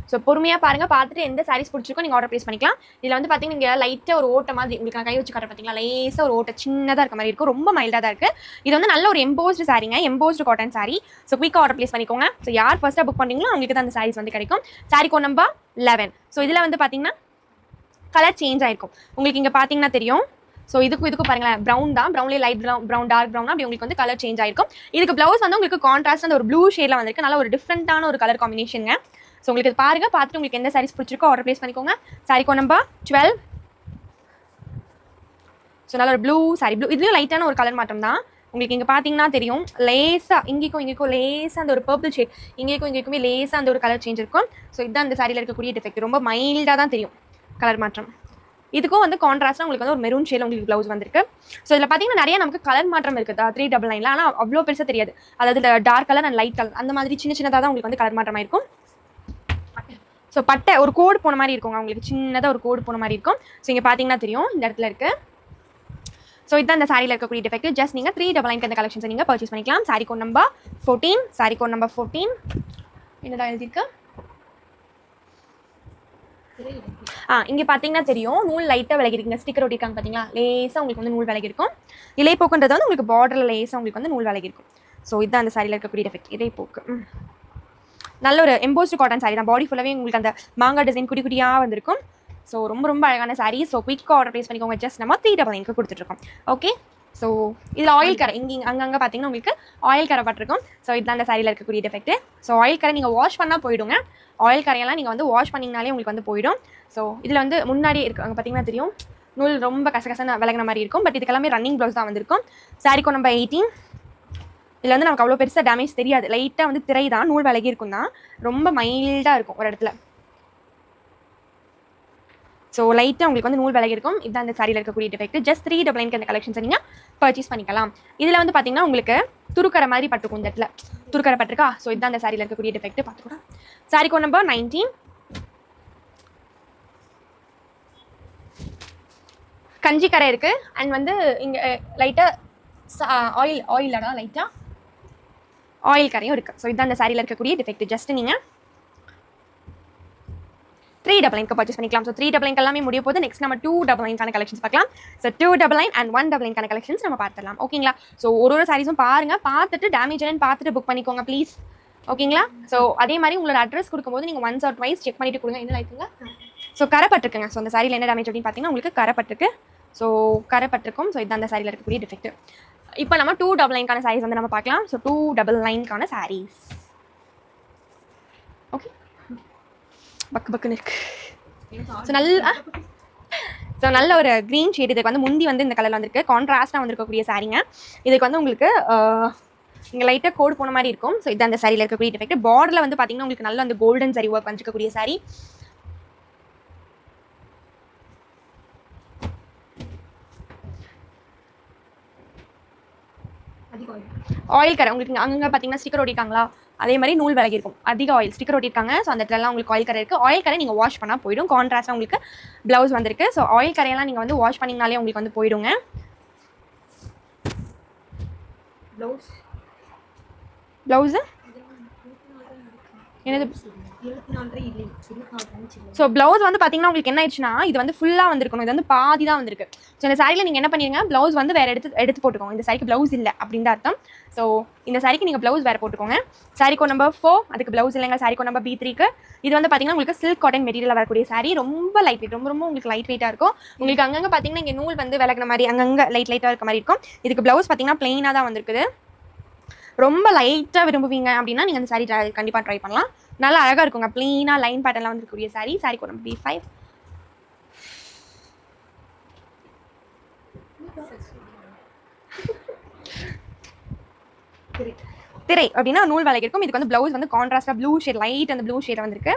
ஸோ பொறுமையாக பாருங்கள், பார்த்துட்டு எந்த சாரீஸ் பிடிச்சிருக்கோ நீங்கள் ஆர்டர் ப்ளேஸ் பண்ணிக்கலாம். இதில் வந்து பார்த்தீங்கன்னா நீங்கள் லைட்டாக ஒரு ஓட்ட மாதிரி உங்களுக்கு நான் கை வச்சு காட்டுறேன் பார்த்தீங்களா, லேசாக ஒரு ஓட்ட சின்னதாக இருக்க மாதிரி இருக்கும். ரொம்ப மைல்டாக தான் இருக்குது. இது வந்து நல்ல ஒரு எம்போஸ்டு சாரீங்க, எம்போஸ்டு காட்டன் சாரி. ஸோ குயிக்காக ஆர்டர் ப்ளேஸ் பண்ணிக்கோங்க. ஸோ யார் ஃபர்ஸ்ட்டாக புக் பண்ணுறீங்களோ அவங்களுக்கு தான் அந்த சாரீஸ் வந்து கிடைக்கும். Sorry code number 11. ஸோ இதில் வந்து பார்த்தீங்கன்னா கலர் சேஞ்ச் ஆகிருக்கும். உங்களுக்கு இங்கே பார்த்தீங்கன்னா தெரியும். ஸோ இதுக்கும் பாருங்களேன், ப்ரௌன் தான். ப்ரௌன்லேயே லைட் ப்ரௌன் டார்க் ப்ரௌன் அப்படி உங்களுக்கு வந்து கலர் சேஞ்ச் ஆகிருக்கும். இதுக்கு ப்ளவுஸ் வந்து உங்களுக்கு கான்ட்ராஸ்ட் அந்த ஒரு ப்ளூ ஷேடில் வந்திருக்கு. நல்ல ஒரு டிஃப்ரெண்ட்டான ஒரு கலர் காம்பினேஷனுங்க. ஸோ உங்களுக்கு இது பாருங்கள், பார்த்துட்டு உங்களுக்கு எந்த சாரீஸ் பிடிச்சிருக்கோ ஆர்டர் ப்ளேஸ் பண்ணிக்கோங்க. Saree code number 12. ஸோ நல்ல ஒரு ப்ளூ சாரி. இதுலேயும் லைட்டான ஒரு கலர் மாற்றம் தான். உங்களுக்கு இங்கே பார்த்தீங்கன்னா தெரியும், லேசாக இங்கேக்கும் லேசாக அந்த ஒரு பர்பிள் ஷேட், இங்கேக்குமே லேசாக அந்த ஒரு கலர் சேஞ்ச் இருக்கும். ஸோ இதுதான் அந்த சாரியில் இருக்கக்கூடிய டிஃபெக்ட். ரொம்ப மைல்டாக தான் தெரியும் கலர் மாற்றம். இதுக்கும் வந்து கான்ட்ராஸ்ட்டாக உங்களுக்கு வந்து ஒரு மெரூன் ஷேடில் உங்களுக்கு ப்ளவுஸ் வந்திருக்கு. ஸோ இதில் பார்த்தீங்கன்னா நிறைய நமக்கு கலர் மாற்றம் இருக்குது 399. ஆனால் அவ்வளோ பெருசாக தெரியாது. அதாவது dark colour and light colour அந்த மாதிரி சின்னதாக தான் உங்களுக்கு வந்து கலர் மாற்றமாக இருக்கும். ஸோ பட்டை ஒரு கோடு போன மாதிரி இருக்குங்க. உங்களுக்கு சின்னதாக ஒரு கோடு போன மாதிரி இருக்கும். ஸோ இங்கே பார்த்தீங்கன்னா தெரியும், இந்த இடத்துல இருக்குது. ஸோ இதுதான் இந்த சாரியில் இருக்கக்கூடிய டிஃபெக்ட். ஜஸ்ட் நீங்கள் 399 அந்த கலெக்ஷன்ஸை நீங்கள் பர்ச்சேஸ் பண்ணிக்கலாம். Sorry code number 14. Saree code number 14 என்னதான் எழுதியிருக்கு. இங்கே பார்த்தீங்கன்னா தெரியும், நூல் லைட்டாக விலகிருக்குங்க. ஸ்டிக்கர் ஒட்டிருக்காங்க பார்த்தீங்களா, லேசாக உங்களுக்கு வந்து நூல் விலகிருக்கும். இலைப்போக்குன்றது வந்து உங்களுக்கு பார்டரில் லேசாக உங்களுக்கு வந்து நூல் விலகிருக்கும். ஸோ இதுதான் அந்த சாரியில் இருக்கக்கூடிய டிஃபெக்ட், இலைப்போக்கு. நல்ல ஒரு எம்போஸ்டு காட்டன் சாரி தான். பாடி ஃபுல்லாகவே உங்களுக்கு அந்த மாங்காய் டிசைன் குட்டியாக வந்திருக்கும். ஸோ ரொம்ப அழகான சாரி. ஸோ குயிக்காக ஆர்டர் ப்ளேஸ் பண்ணிக்கோங்க. ஜஸ்ட் நம்ம 399 கொடுத்துட்ருக்கோம். ஓகே, ஸோ இதில் ஆயில் கரை அங்கங்கே பார்த்தீங்கன்னா உங்களுக்கு ஆயில் கரை பட்டிருக்கும். ஸோ இதுதான் அந்த சாரியில் இருக்கக்கூடிய டிஃபெக்ட். ஸோ ஆயில் கரை நீங்கள் வாஷ் பண்ணால் போயிடுங்க. ஆயில் கரையெல்லாம் நீங்கள் வந்து வாஷ் பண்ணிங்கனாலே உங்களுக்கு வந்து போயிடும். ஸோ இதில் வந்து முன்னாடி இருக்கு அங்கே பார்த்தீங்கன்னா தெரியும் நூல் ரொம்ப கசகசன்னு விலகின மாதிரி இருக்கும். பட் இதுக்கெல்லாமே ரன்னிங் ப்ளவுஸ் தான் வந்திருக்கும். Sorry code number 18. இதில் வந்து நமக்கு அவ்வளோ பெருசாக டேமேஜ் தெரியாது. லைட்டாக வந்து திரை தான் நூல் விலகி இருக்கும் தான், ரொம்ப மைல்டாக இருக்கும் ஒரு இடத்துல. ஸோ லைட்டாக உங்களுக்கு வந்து நூல் விலகி இருக்கும். இதுதான் இந்த சாரியில் இருக்கக்கூடிய டிஃபெக்ட். ஜஸ்ட் 399 அந்த கலெக்ஷன்ஸை நீங்கள் பர்ச்சேஸ் பண்ணிக்கலாம். இதில் வந்து பார்த்தீங்கன்னா உங்களுக்கு துருக்கரை மாதிரி பட்டுக்கும் இந்த இடத்துல துருக்கரை பட்டிருக்கா. ஸோ இதுதான் அந்த சாரியில் இருக்கக்கூடிய டிஃபெக்ட். பார்த்துக்கூட சாரி கோட் நம்பர் 19. கஞ்சி கரை இருக்குது. அண்ட் வந்து இங்கே லைட்டாக ஆயிலடா லைட்டாக ஆயில் கரையும் இருக்குது. ஸோ இதுதான் அந்த சாரியில் இருக்கக்கூடிய டிஃபெக்ட். ஜஸ்ட் நீங்கள் 399 பர்ச்சேஸ் பண்ணிக்கலாம். ஸோ 399 எல்லாமே முடிய போது. நெக்ஸ்ட் நம்ம 299 கலெக்ஷன்ஸ் பார்க்கலாம். ஸோ 299 அண்ட் 199 கலெக்ஷன்ஸ் நம்ம பார்த்துடலாம். ஓகேங்களா. ஸோ ஒரு சாரீஸும் பாருங்கள், பார்த்துட்டு டேமேஜ் என்னன்னு பார்த்துட்டு புக் பண்ணிக்கோங்க ப்ளீஸ். ஓகேங்களா. ஸோ அதே மாதிரி உங்களோட அட்ரஸ் கொடுக்கும்போது நீங்கள் ஒன்ஸ் ஆர் ட்வைஸ் செக் பண்ணிட்டு கொடுங்க. என்ன லைக்குங்க. ஸோ கரைப்பட்டிருக்குங்க. ஸோ அந்த சாரியில் என்ன டேமேஜ் அப்படின்னு பார்த்தீங்கன்னா உங்களுக்கு கரைப்பட்டிருக்கு. ஸோ கரைப்பட்டிருக்கும். ஸோ இதுதான் அந்த சாரியில் இருக்கக்கூடிய டிஃபெக்ட். இப்போ நம்ம 299 சாரீஸ் வந்து நம்ம பார்க்கலாம். ஸோ 299 சாரீஸ். ஓகே, பக்கு பக்குன்னு இருக்கு. ஸோ நல்ல ஒரு க்ரீன் ஷேட். இதுக்கு வந்து முந்தி வந்து இந்த கலரில் வந்துருக்கு. கான்ட்ராஸ்டாக வந்துருக்கக்கூடிய சாரீங்க. இதுக்கு வந்து உங்களுக்கு இங்கே லைட்டாக கோடு போன மாதிரி இருக்கும். ஸோ இது அந்த சாரியில் இருக்கக்கூடிய டிஃபெக்ட். பார்டரில் வந்து பார்த்தீங்கன்னா உங்களுக்கு நல்ல அந்த கோல்டன் சாரி ஒர்க் வந்துருக்கக்கூடிய சாரி. ஆயில் கரை உங்களுக்கு அங்கே பார்த்தீங்கன்னா ஸ்டிக்கர் ஓட்டிருக்காங்களா, அதே மாதிரி நூல் விலகி இருக்கும். அதிக ஆயில் ஸ்டிக்கர் ஓட்டிருக்காங்க. ஸோ அந்த இடத்துலலாம் உங்களுக்கு ஆயில் கரை இருக்குது. ஆயில் கரை நீங்கள் வாஷ் பண்ணால் போயிடும். கான்ட்ராஸ்ட்டாக உங்களுக்கு ப்ளவுஸ் வந்திருக்கு. ஸோ ஆயில் கரையெல்லாம் நீங்கள் வந்து வாஷ் பண்ணிங்கனாலே உங்களுக்கு வந்து போயிடுங்க. ப்ளவுஸு என்னது? ஸோ ப்ளவுஸ் வந்து பார்த்தீங்கன்னா உங்களுக்கு என்ன ஆயிடுச்சுன்னா இது வந்து ஃபுல்லாக வந்திருக்கணும். இது வந்து பாதி தான் வந்திருக்கு. ஸோ இந்த சாரியில் நீங்கள் என்ன பண்ணிடுங்க, ப்ளவுஸ் வந்து வேறு எடுத்து போட்டுக்கோங்க. இந்த சாரிக்கு ப்ளவுஸ் இல்லை அப்படின்னு அர்த்தம். ஸோ இந்த சாரிக்கு நீங்கள் ப்ளவுஸ் வேறு போட்டுக்கோங்க. சாரி கோட் நம்பர் 4 அதுக்கு ப்ளவுஸ் இல்லைங்க. சாரி கோட் நம்பர் B3க்கு இது வந்து பார்த்தீங்கன்னா உங்களுக்கு சில்க் காட்டன் மெட்டீரியல் வரக்கூடிய சாரி. ரொம்ப லைட் வெயிட், ரொம்ப உங்களுக்கு லைட் வெயிட்டாக இருக்கும். உங்களுக்கு அங்கங்கே பார்த்தீங்கன்னா இங்கே நூல் வந்து விலகின மாதிரி அங்கங்கே லைட்டாக இருக்க மாதிரி இருக்கும். இதுக்கு ப்ளவுஸ் பார்த்தீங்கன்னா பிளெயினாக தான் வந்திருக்குது. ரொம்ப லைட்டாக விரும்புவீங்க அப்படின்னா நீங்கள் அந்த சாரி கண்டிப்பாக ட்ரை பண்ணலாம். நல்லா அழகாக இருக்குங்க. ப்ளீனாக லைன் பேட்டர்லாம் வந்துருக்கக்கூடிய sari. Sari code number B5. திரை அப்படின்னா நூல் விலகி இருக்கும். இதுக்கு வந்து ப்ளவுஸ் வந்து கான்ட்ராஸ்டாக ப்ளூ ஷேட், லைட் அந்த ப்ளூ ஷேட் வந்திருக்கு.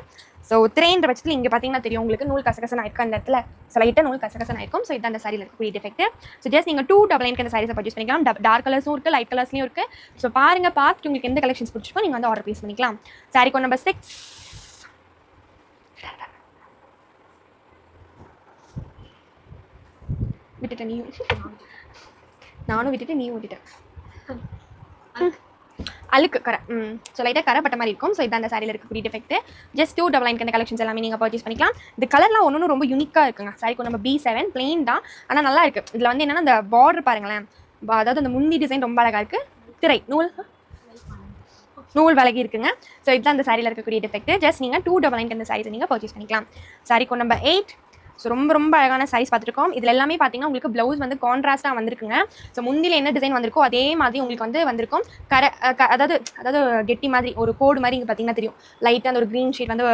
ஸோ திரைன்ற பட்சத்தில் இங்கே பார்த்தீங்கன்னா தெரியும் உங்களுக்கு நூல் கசகசன் ஆயிருக்கும் அந்த இடத்துல. ஸோ லைட்டாக நூல் கசகசன் ஆயிருக்கும். ஸோ இதுதான் அந்த சாரியில் இருக்கக்கூடிய டிஃபெக்ட். ஸோ ஜஸ்ட் நீங்கள் 299 அந்த சாரீஸை பர்ச்சேஸ் பண்ணிக்கலாம். டார்க் கலர்ஸும் இருக்குது, லைட் கலர்ஸ்லையும் இருக்குது. ஸோ பாருங்கள், பார்த்துட்டு உங்களுக்கு எந்த கலெக்ஷன்ஸ் பிடிச்சிருக்கோ நீங்கள் வந்து ஆர்டர் ப்ளேஸ் பண்ணிக்கலாம். Sorry code number 6. விட்டுட்டேன் நீயும், நானும் விட்டுட்டு நீயும் விட்டுட்டேன். அழுக்கு கரை. ஸோ லைட்டாக கரை பட்ட மாதிரி இருக்கும். ஸோ இதான் அந்த சாரியில் இருக்கக்கூடிய டிஃபெக்ட். ஜஸ்ட் 299 கலெக்ஷன்ஸ் எல்லாமே நீங்கள் பர்ச்சேஸ் பண்ணிக்கலாம். இந்த கலர்லாம் ஒன்று ரொம்ப யூனிக்காக இருக்குங்க. Sorry code number B7 plain தான், ஆனால் நல்லா இருக்குது. இதில் வந்து என்னென்னா அந்த பார்டர் பாருங்களேன், அதாவது அந்த முந்தி டிசைன் ரொம்ப அழகாக இருக்குது. திரை நூல் விலகி இருக்குங்க. ஸோ இதுதான் அந்த சாரியில் இருக்கக்கூடிய டிஃபெக்ட். ஜஸ்ட் நீங்கள் 299 அந்த சாரீஸை நீங்கள் பர்ச்சேஸ் பண்ணிக்கலாம். Sorry code number 8. ஸோ ரொம்ப அழகான சாரீஸ் பார்த்துருக்கோம். இதில் எல்லாமே பார்த்தீங்கன்னா உங்களுக்கு ப்ளவுஸ் வந்து கான்ட்ராஸ்ட்டாக வந்திருக்குங்க. ஸோ முந்தியில் என்ன டிசைன் வந்திருக்கோ அதே மாதிரி உங்களுக்கு வந்து வந்திருக்கும். அதாவது கெட்டி மாதிரி ஒரு கோடு மாதிரி இங்கே பார்த்தீங்கன்னா தெரியும். லைட்டாக அந்த ஒரு க்ரீன் ஷேட் வந்து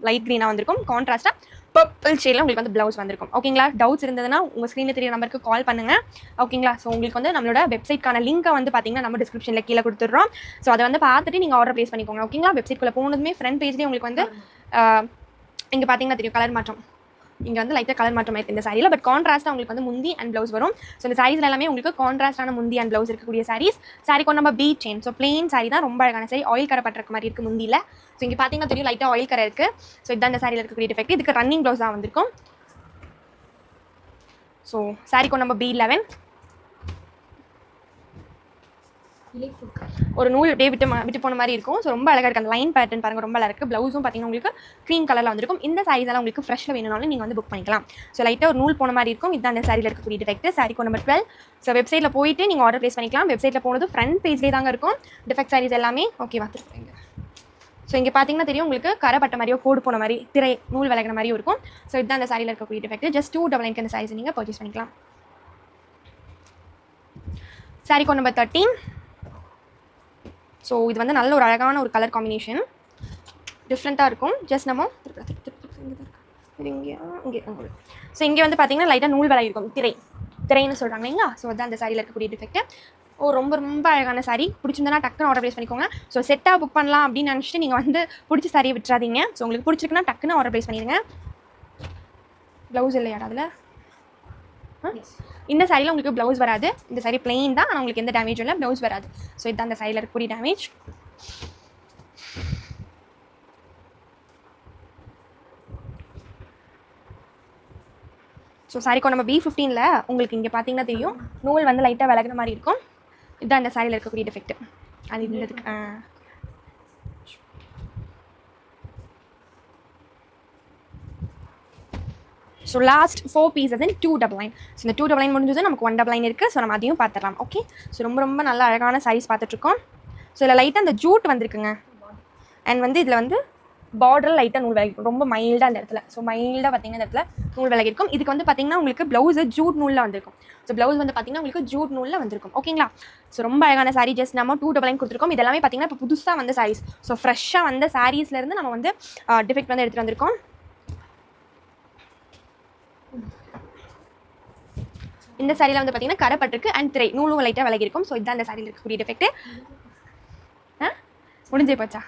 லைட் க்ரீனாக வந்திருக்கும். கான்ட்ராஸ்ட்டாக பர்பிள் ஷேடில் உங்களுக்கு வந்து ப்ளவுஸ் வந்திருக்கும். ஓகேங்களா. டவுட்ஸ் இருந்ததுன்னா உங்கள் ஸ்க்ரீனில் தெரிய நம்பருக்கு கால் பண்ணுங்கள். ஓகேங்களா. ஸோ உங்களுக்கு வந்து நம்மளோட வெப்சைட்கான லிங்கை வந்து பார்த்தீங்கன்னா நம்ம டிஸ்கிரிப்ஷனில் கீழே கொடுத்துட்றோம். ஸோ அதை வந்து பார்த்துட்டு நீங்கள் ஆர்டர் ப்ளேஸ் பண்ணிக்கோங்க. ஓகேங்களா. வெப்சைட்குள்ளே போனதுமே ஃப்ரண்ட் பேஜ்லேயே உங்களுக்கு வந்து இங்கே பார்த்தீங்கன்னா தெரியும் கலர் மாற்றம். இங்கே வந்து லைட்டாக கலர் மாற்றம் ஆயிருக்கு இந்த சாரியில். பட் கான்ட்ராஸ்ட்டாக உங்களுக்கு வந்து முந்தி அண்ட் ப்ளவுஸ் வரும். ஸோ இந்த சாரீஸ்ல எல்லாமே உங்களுக்கு கான்ட்ராஸ்டான முந்தி அண்ட் ப்ளவுஸ் இருக்கக்கூடிய sarees. Saree code number B10. So plain saree தான், ரொம்ப அழகான சாரி. ஆயில் கரை பட்டிருக்க மாதிரி இருக்குது முந்தியில். ஸோ இங்கே பார்த்தீங்கன்னா தெரியும் லைட்டாக ஆயில் கரை இருக்குது. ஸோ இதுதான் இந்த சாரியில் இருக்கக்கூடிய டிஃபெக்ட். இதுக்கு ரன்னிங் ப்ளவுஸ் தான் வந்திருக்கும். So saree code number B11. ஒரு நூல் அப்படியே விட்டு போன மாதிரி இருக்கும். ஸோ ரொம்ப அழகாக இருக்குது. அந்த லைன் பேட்டர்ன் பாருங்கள், ரொம்ப அழகாக இருக்குது. ப்ளவுஸும் பார்த்தீங்கன்னா உங்களுக்கு க்ரீன் கலரில் வந்திருக்கும். இந்த சாரீஸ் எல்லாம் உங்களுக்கு ஃப்ரெஷ்ஷில் வேணும்னாலும் நீங்கள் வந்து புக் பண்ணிக்கலாம். ஸோ லைட்டாக ஒரு நூல் போன மாதிரி இருக்கும். இதுதான் அந்த சாரியில் இருக்கக்கூடிய defect. Saree code number 12. So வெப்சைட்டில் போயிட்டு நீங்கள் ஆர்டர் ப்ளேஸ் பண்ணிக்கலாம். வெப்சைட்டில் போனது ஃப்ரண்ட் பேஜ்லேயே தாங்க இருக்கும் டிஃபெக்ட் சாரீஸ் எல்லாமே. ஓகே பார்த்துருக்கீங்க. ஸோ இங்கே பார்த்தீங்கன்னா தெரியும் உங்களுக்கு கரை பட்ட மாதிரியோ கோடு போன மாதிரி திரை நூல் விலகின மாதிரியும் இருக்கும். ஸோ இதுதான் அந்த சாரியில் இருக்கக்கூடிய டிஃபெக்ட். ஜஸ்ட் 299 அந்த சாரீஸ் நீங்கள் பர்ச்சேஸ் பண்ணிக்கலாம். Sorry code number 13. ஸோ இது வந்து நல்ல ஒரு அழகான ஒரு கலர் காம்பினேஷன், டிஃப்ரெண்ட்டாக இருக்கும். ஜஸ்ட் நம்ம இங்கே ஸோ இங்கே வந்து பார்த்தீங்கன்னா லைட்டாக நூல் வேலை இருக்கும், திரைன்னு சொல்கிறாங்க இல்லைங்களா. ஸோ அதுதான் அந்த சாரியில் இருக்கக்கூடிய டிஃபெக்ட். ரொம்ப ரொம்ப அழகான சாரி. பிடிச்சிருந்தனா டக்குன்னு ஆர்டர் ப்ளேஸ் பண்ணிக்கோங்க. ஸோ செட்டாக புக் பண்ணலாம் அப்படின்னு நினச்சிட்டு நீங்கள் வந்து பிடிச்ச சாரியை விட்டுறாதீங்க. ஸோ உங்களுக்கு பிடிச்சிருக்குன்னா டக்குன்னு ஆர்டர் ப்ளேஸ் பண்ணிடுங்க. ப்ளவுஸ் இல்லையாடா அதில்? இந்த சாரியில் உங்களுக்கு ப்ளவுஸ் வராது. இந்த சாரி பிளெயின் தான், ஆனால் உங்களுக்கு எந்த டேமேஜும் இல்லை, ப்ளவுஸ் வராது. ஸோ இதுதான் அந்த சாரியில் இருக்கக்கூடிய டேமேஜ். ஸோ சாரி கோட் நம்ம B15ல் உங்களுக்கு இங்கே பார்த்தீங்கன்னா தெரியும், நூல் வந்து லைட்டாக விலகின மாதிரி இருக்கும். இதுதான் அந்த சாரியில் இருக்கக்கூடிய டிஃபெக்ட். அது இருந்ததுக்கு so last 4 pieces in 2 double line. So இந்த 2 double line முடிஞ்சது, நமக்கு 1 double line இருக்குது. ஸோ நம்ம அதையும் பார்த்துடலாம். ஓகே, ஸோ ரொம்ப ரொம்ப நல்ல அழகான சாரீஸ் பார்த்துட்ருக்கோம். ஸோ இதில் லைட்டாக அந்த ஜூட் வந்துருக்குங்க. அண்ட் வந்து இதில் வந்து பார்டரில் லைட்டாக நூல் விலகிருக்கும், ரொம்ப மைல்டாக அந்த இடத்துல. ஸோ மைல்டாக பார்த்தீங்கன்னா இந்த இடத்துல நூல் விலகிருக்கும். இதுக்கு வந்து பார்த்தீங்கன்னா உங்களுக்கு ப்ளவுஸு ஜூட் நூலில் வந்திருக்கும். ஸோ ப்ளவுஸ் வந்து பார்த்தீங்கன்னா உங்களுக்கு ஜூட் நூலில் வந்திருக்கும். ஓகேங்களா. ஸோ ரொம்ப அழகான சாரீ. ஜஸ்ட் நம்ம 2 double line கொடுத்துருக்கோம். இதெல்லாமே பார்த்தீங்கன்னா இப்போ புதுசாக வந்த சாரீஸ். ஸோ ஃப்ரெஷ்ஷாக வந்த சாரீஸ்லேருந்து நம்ம வந்து டிஃபெக்ட் வந்து எடுத்துகிட்டு வந்திருக்கோம். இந்த சாரியில் வந்து பார்த்தீங்கன்னா கரைப்பட்டிருக்கு அண்ட் திரை நூலும் லைட்டாக விலகிருக்கும். ஸோ இதுதான் அந்த சாரியில் இருக்கக்கூடிய டிஃபெக்ட். முடிஞ்சே போச்சா?